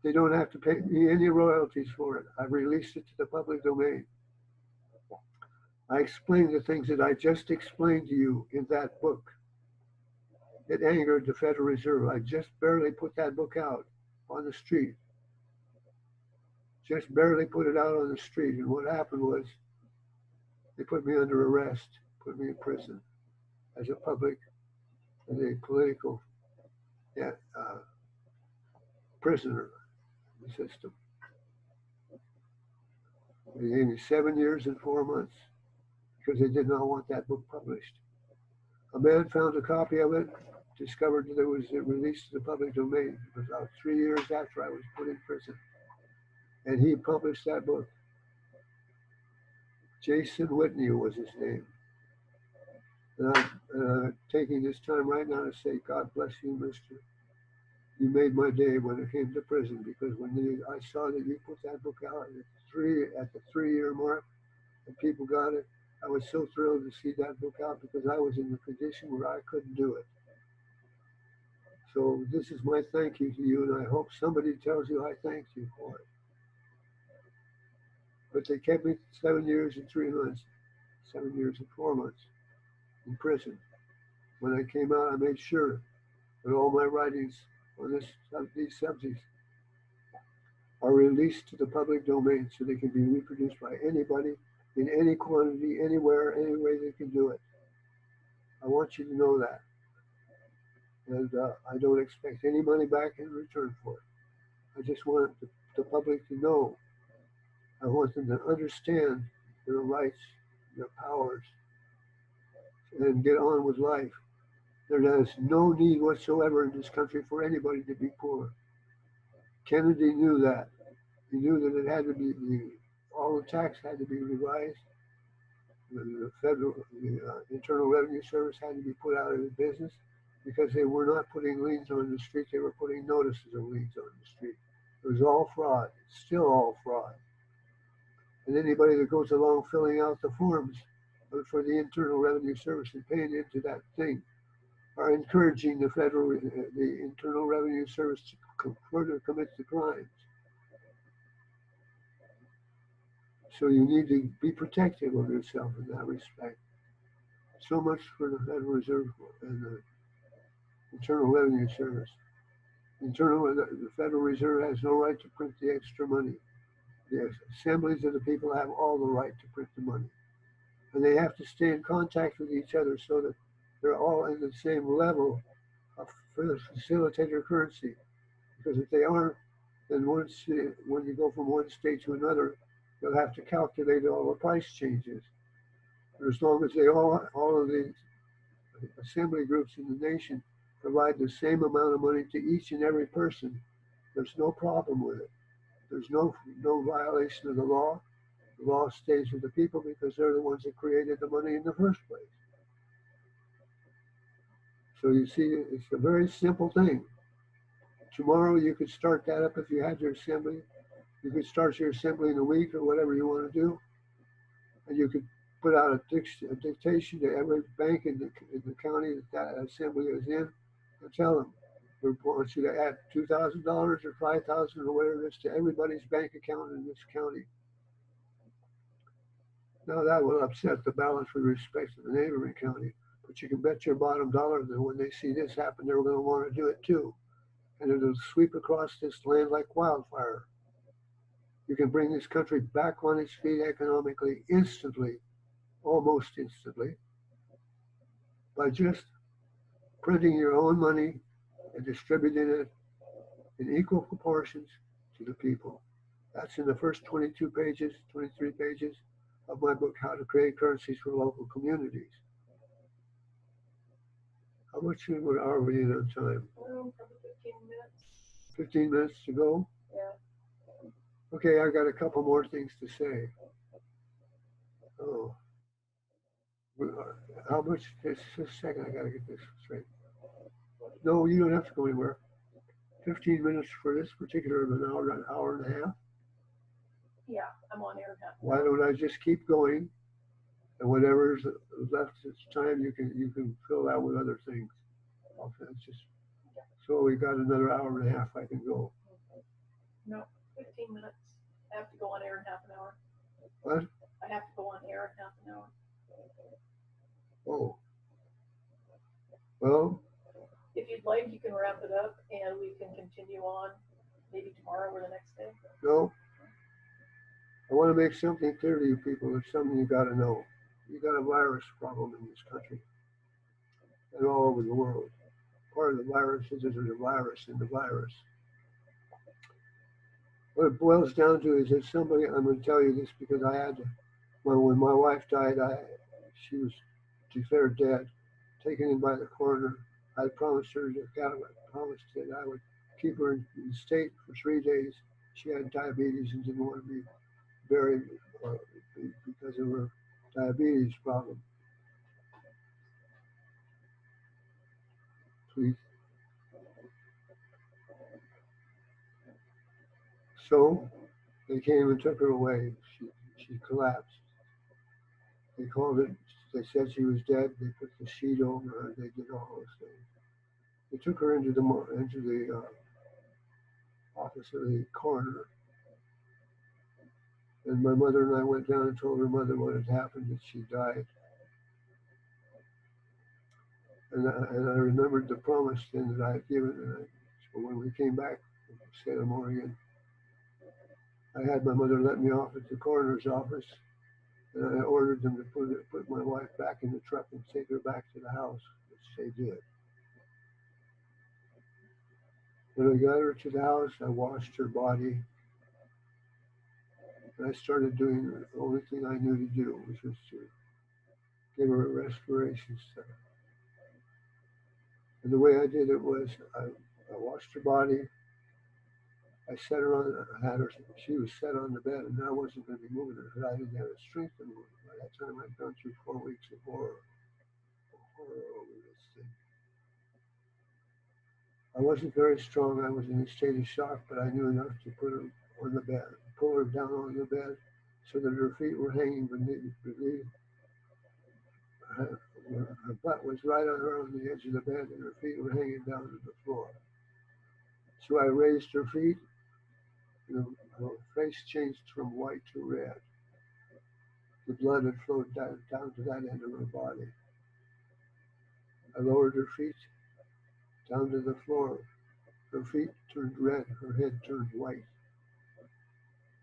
They don't have to pay me any royalties for it. I've released it to the public domain. I explained the things that I just explained to you in that book. It angered the Federal Reserve. I just barely put that book out on the street. Just barely put it out on the street. And what happened was they put me under arrest, put me in prison as a political prisoner in the system. They gave me 7 years and 4 months because they did not want that book published. A man found a copy of it, discovered that it was released to the public domain. It was about 3 years after I was put in prison. And he published that book. Jason Whitney was his name. And I'm taking this time right now to say, God bless you, mister. You made my day when it came to prison, because when I saw that you put that book out at the 3-year mark and people got it, I was so thrilled to see that book out because I was in the condition where I couldn't do it. So this is my thank you to you, and I hope somebody tells you I thanked you for it. But they kept me 7 years and 3 months, 7 years and 4 months in prison. When I came out, I made sure that all my writings on these subjects are released to the public domain so they can be reproduced by anybody in any quantity, anywhere, any way they can do it. I want you to know that. And I don't expect any money back in return for it. I just want the public to know. I want them to understand their rights, their powers, and get on with life. There is no need whatsoever in this country for anybody to be poor. Kennedy knew that. He knew that it had to be, all the tax had to be revised. The Internal Revenue Service had to be put out of business because they were not putting liens on the street. They were putting notices of liens on the street. It was all fraud. It's still all fraud. And anybody that goes along filling out the forms for the Internal Revenue Service and paying into that thing are encouraging the Internal Revenue Service to further commit the crimes. So you need to be protective of yourself in that respect. So much for the Federal Reserve and the Internal Revenue Service. The Federal Reserve has no right to print the extra money. The assemblies of the people have all the right to print the money. And they have to stay in contact with each other so that they're all in the same level of facilitator currency. Because if they aren't, then when you go from one state to another, you'll have to calculate all the price changes. But as long as all of the assembly groups in the nation provide the same amount of money to each and every person, there's no problem with it. There's no violation of the law. The law stays with the people because they're the ones that created the money in the first place. So you see, it's a very simple thing. Tomorrow you could start that up if you had your assembly. You could start your assembly in a week or whatever you want to do, and you could put out a dictation to every bank in the county that assembly is in, and tell them we want you to add $2,000 or 5,000 or whatever it is to everybody's bank account in this county. Now that will upset the balance with respect to the neighboring county, but you can bet your bottom dollar that when they see this happen, they're going to want to do it too, and it'll sweep across this land like wildfire. You can bring this country back on its feet economically instantly, almost instantly, by just printing your own money and distributing it in equal proportions to the people. That's in the first 22 pages, 23 pages of my book, How to Create Currencies for Local Communities. How much are we in on time? Probably 15 minutes. 15 minutes to go? Yeah. Okay, I got a couple more things to say. Oh, how much? Just a second, I got to get this straight. No, you don't have to go anywhere. 15 minutes for this particular an hour and a half. Yeah, I'm on air now. Why don't I just keep going, and whatever's left this time, you can fill out with other things. It's just so we got another hour and a half. I can go. No, 15 minutes. I have to go on air in half an hour. What? I have to go on air in half an hour. Oh. Well. If you'd like, you can wrap it up, and we can continue on maybe tomorrow or the next day. No. I want to make something clear to you people. It's something you got to know. You got a virus problem in this country and all over the world. Part of the virus is there's a virus in the virus. What it boils down to is that somebody, I'm going to tell you this because I had to, when my wife died, she was declared dead, taken in by the coroner. I promised her promised that I would keep her in the state for 3 days. She had diabetes and didn't want to be buried because of her diabetes problem. Please. So they came and took her away. She collapsed. They called it. They said she was dead. They put the sheet over her. They did all those things. They took her into the office of the coroner, and my mother and I went down and told her mother what had happened, that she died. And I remembered the promise then that I had given. So when we came back from Salem, Oregon, I had my mother let me off at the coroner's office, and I ordered them to put my wife back in the truck and take her back to the house, which they did. When I got her to the house, I washed her body, and I started doing the only thing I knew to do, which was to give her a respiration study. And the way I did it was I washed her body. I set her on, she was set on the bed, and I wasn't going to be moving her because I didn't have the strength to move her. By that time, I'd gone through 4 weeks of horror over this thing. I wasn't very strong. I was in a state of shock, but I knew enough to put her on the bed, pull her down on the bed so that her feet were hanging beneath. Her butt was right on the edge of the bed, and her feet were hanging down to the floor. So I raised her feet. Her face changed from white to red. The blood had flowed down to that end of her body. I lowered her feet down to the floor. Her feet turned red. Her head turned white.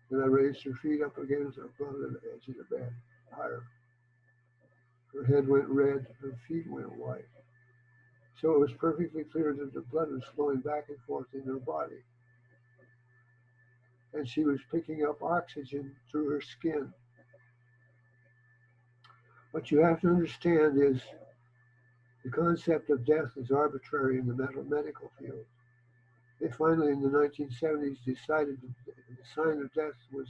Then I raised her feet up against above the edge of the bed, higher. Her head went red. Her feet went white. So it was perfectly clear that the blood was flowing back and forth in her body. And she was picking up oxygen through her skin. What you have to understand is the concept of death is arbitrary in the medical field. They finally, in the 1970s, decided that the sign of death was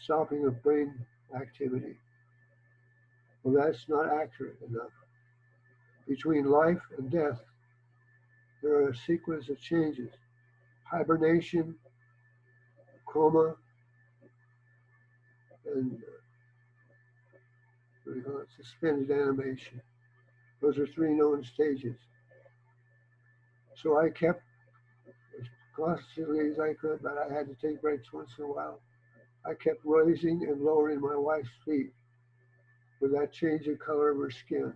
stopping of brain activity. Well, that's not accurate enough. Between life and death, there are a sequence of changes: hibernation, coma, and what do you call it, suspended animation. Those are three known stages. So I kept as cautiously as I could, but I had to take breaks once in a while. I kept raising and lowering my wife's feet with that change of color of her skin.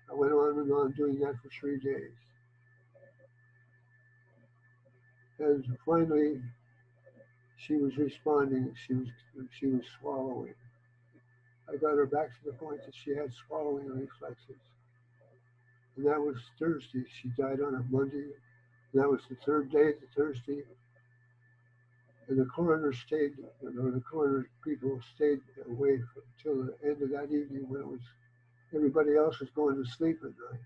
I went on and on doing that for 3 days. And finally, she was responding. She was swallowing. I got her back to the point that she had swallowing reflexes. And that was Thursday. She died on a Monday. And that was the third day, the Thursday. And the coroner stayed, or the coroner people stayed away until the end of that evening when it was everybody else was going to sleep at night.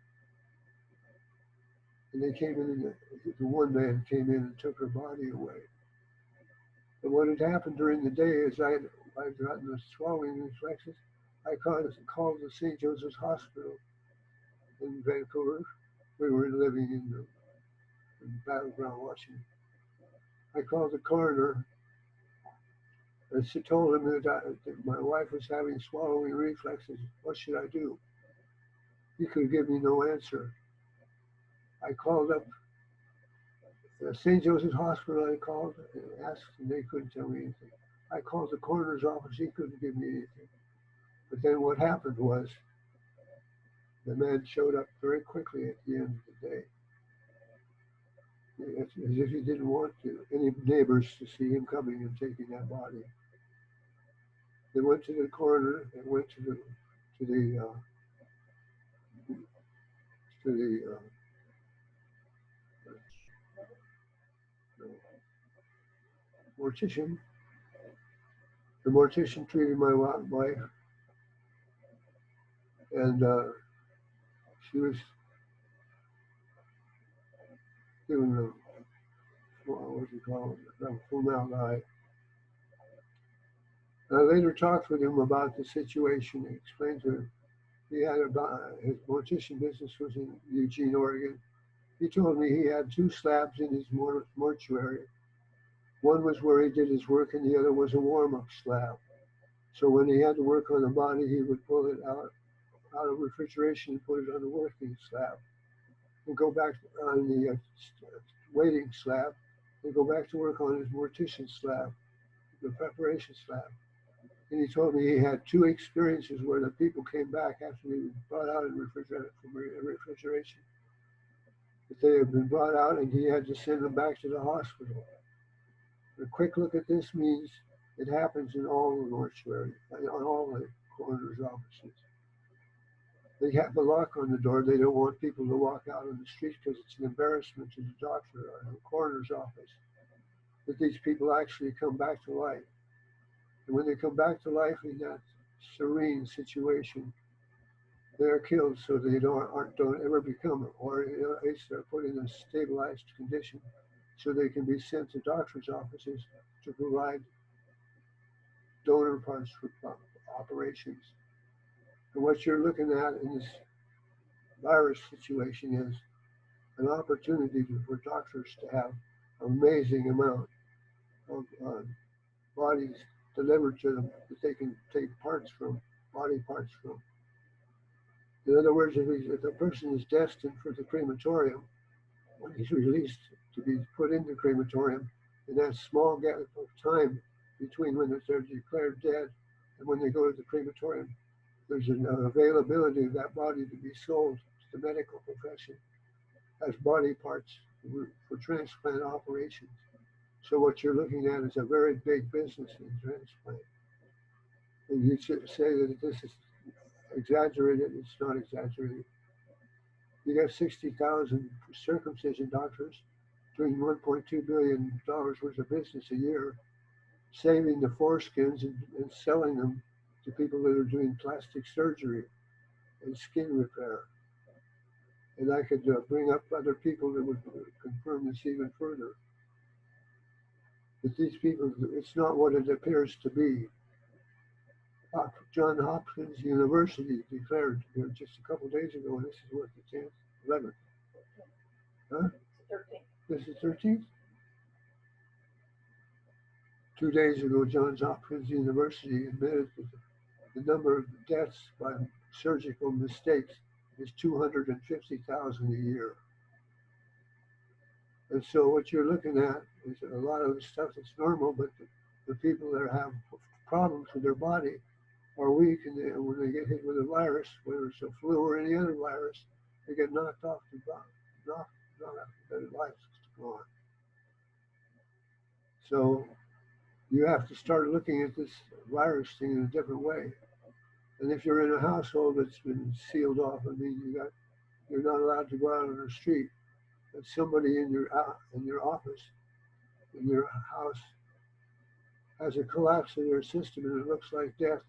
And they came in, and the one man came in and took her body away. And what had happened during the day is I'd gotten the swallowing reflexes. I called the St. Joseph's Hospital in Vancouver. We were living in Battleground, Washington. I called the coroner and she told him that my wife was having swallowing reflexes. What should I do? He could give me no answer. I called up the St. Joseph's Hospital. I called and asked, and they couldn't tell me anything. I called the coroner's office. He couldn't give me anything. But then what happened was the man showed up very quickly at the end of the day, as if he didn't want any neighbors to see him coming and taking that body. They went to the coroner and went to the mortician. The mortician treated my wife, and she was given what do you call it, formaldehyde. I later talked with him about the situation. He explained to him he had his mortician business was in Eugene, Oregon. He told me he had two slabs in his mortuary. One was where he did his work, and the other was a warm-up slab. So when he had to work on the body, he would pull it out of refrigeration and put it on the working slab, and go back on the waiting slab, and go back to work on his mortician slab, the preparation slab. And he told me he had two experiences where the people came back after he was brought out in refrigeration. That they had been brought out, and he had to send them back to the hospital. A quick look at this means it happens in all the mortuary, on all the coroner's offices. They have a lock on the door. They don't want people to walk out on the street because it's an embarrassment to the doctor or the coroner's office that these people actually come back to life. And when they come back to life in that serene situation, they're killed so they don't ever become, or at least they're put in a stabilized condition so they can be sent to doctor's offices to provide donor parts for operations. And what you're looking at in this virus situation is an opportunity for doctors to have an amazing amount of bodies delivered to them that they can take body parts from. In other words, if the person is destined for the crematorium, when he's released to be put in the crematorium, in that small gap of time between when they're declared dead and when they go to the crematorium, there's an availability of that body to be sold to the medical profession as body parts for transplant operations. So what you're looking at is a very big business in transplant. And you should say that this is exaggerated. It's not exaggerated. You got 60,000 circumcision doctors doing $1.2 billion worth of business a year, saving the foreskins and selling them to people that are doing plastic surgery and skin repair. And I could bring up other people that would confirm this even further. That these people, it's not what it appears to be. Johns Hopkins University declared here just a couple days ago, and this is what the 10th, 11th, huh? It's 13. This is 13th? 2 days ago, Johns Hopkins University admitted that the number of deaths by surgical mistakes is 250,000 a year. And so what you're looking at is a lot of the stuff that's normal, but the people that have problems with their body are weak, and when they get hit with a virus, whether it's a flu or any other virus, they get knocked off the ground, knocked off, their lives go on. So you have to start looking at this virus thing in a different way. And if you're in a household that's been sealed off, I mean, you're not allowed to go out on the street. If somebody in your office, in your house, has a collapse in their system and it looks like death,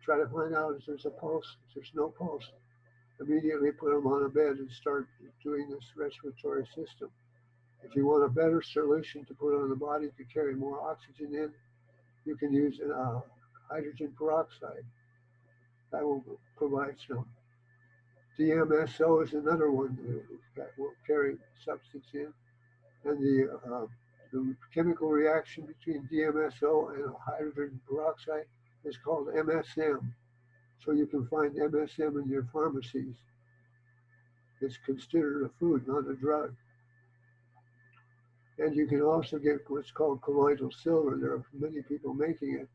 try to find out if there's a pulse. If there's no pulse, immediately put them on a bed and start doing this respiratory system. If you want a better solution to put on the body to carry more oxygen in, you can use hydrogen peroxide. That will provide some. DMSO is another one that will carry substance in. And the chemical reaction between DMSO and hydrogen peroxide is called MSM. So you can find MSM in your pharmacies. It's considered a food, not a drug. And you can also get what's called colloidal silver. There are many people making it.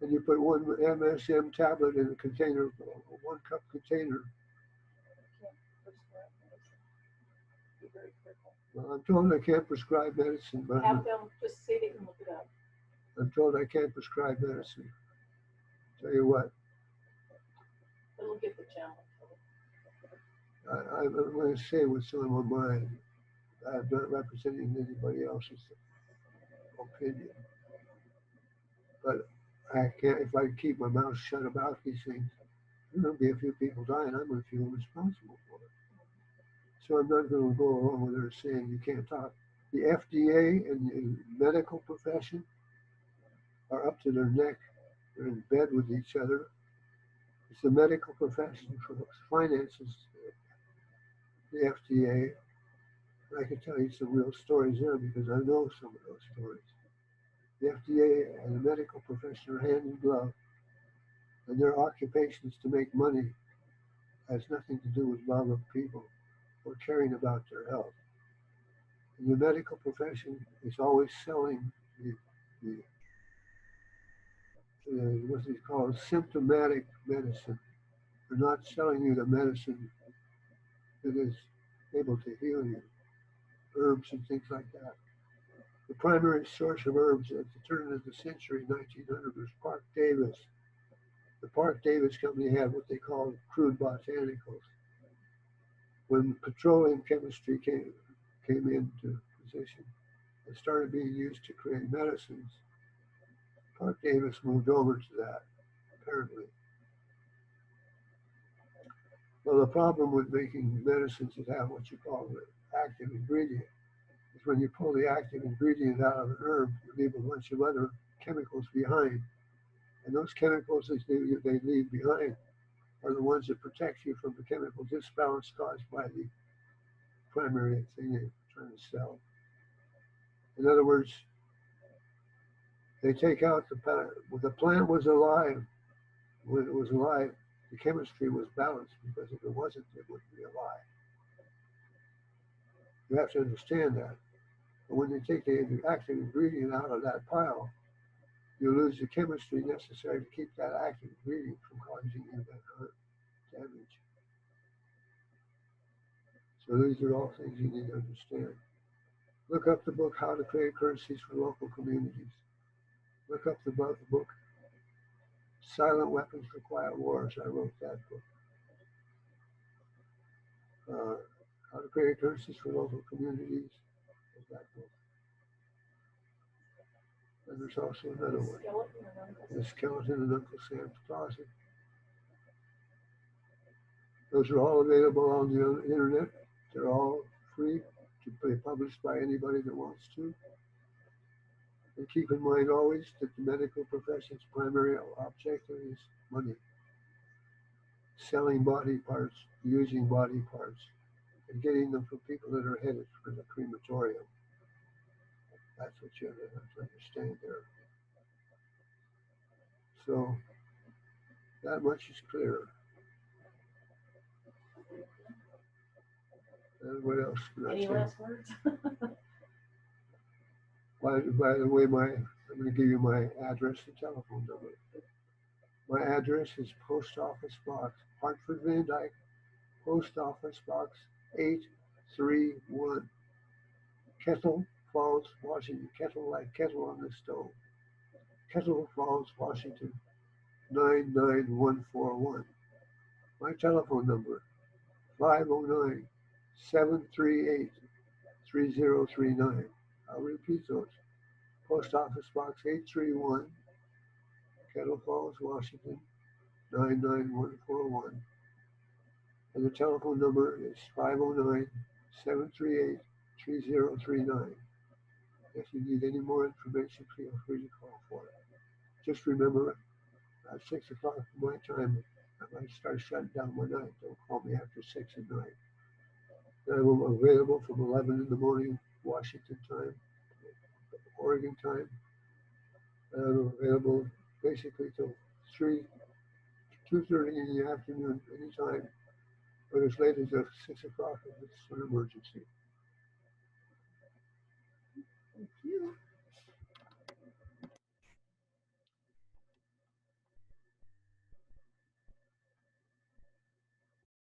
And you put one MSM tablet in a container, a 1 cup container. Be very careful. Well, I'm told I can't prescribe medicine, but Have them just say they can look it up. I'm told I can't prescribe medicine. Tell you what, It'll get the challenge. I'm going to say what's on my mind. I'm not representing anybody else's opinion. But I can't, if I keep my mouth shut about these things, there's going to be a few people dying. I'm going to feel responsible for it. So I'm not going to go along with her saying you can't talk. The FDA and the medical profession are up to their neck. They're in bed with each other. It's the medical profession for finances the FDA. I can tell you some real stories there because I know some of those stories. The FDA and the medical profession are hand in glove, and their occupation is to make money. It has nothing to do with love of people or caring about their health. And the medical profession is always selling what is called symptomatic medicine. They're not selling you the medicine that is able to heal you, herbs and things like that. The primary source of herbs at the turn of the century, 1900, was Park Davis. The Park Davis Company had what they called crude botanicals. When petroleum chemistry came into position and started being used to create medicines, Park Davis moved over to that, apparently. Well, the problem with making medicines that have what you call the active ingredient is when you pull the active ingredient out of an herb, you leave a bunch of other chemicals behind. And those chemicals that they leave behind are the ones that protect you from the chemical disbalance caused by the primary thing they're trying to sell. In other words, they take out when the plant was alive. When it was alive, the chemistry was balanced, because if it wasn't, it wouldn't be alive. You have to understand that. But when they take the active ingredient out of that pile, you lose the chemistry necessary to keep that active ingredient from causing you that hurt, damage. So these are all things you need to understand. Look up the book, How to Create Currencies for Local Communities. Look up the book, Silent Weapons for Quiet Wars. I wrote that book. How to Create Currencies for Local Communities is that book. And there's also another one, The Skeleton in Uncle Sam's Closet. Those are all available on the internet. They're all free to be published by anybody that wants to. And keep in mind always that the medical profession's primary objective is money. Selling body parts, using body parts, and getting them from people that are headed for the crematorium. That's what you have to understand there. So that much is clear. And what else can I Any say? last words? By the way, I'm going to give you my address and telephone number. My address is Post Office Box, Hartford Van Dyke, Post Office Box 831, Kettle Falls, Washington. Kettle like kettle on the stove. Kettle Falls, Washington 99141. My telephone number 509 738 3039. I'll repeat those. Post Office Box 831, Kettle Falls, Washington 99141. And the telephone number is 509 738 3039. If you need any more information, feel free to call for it. Just remember, at 6 o'clock my time, I might start shutting down my night. Don't call me after 6 at night. I'm available from 11 in the morning, Washington time, Oregon time. And I'm available basically till 2:30 in the afternoon, anytime, but as late as 6 o'clock if it's an emergency.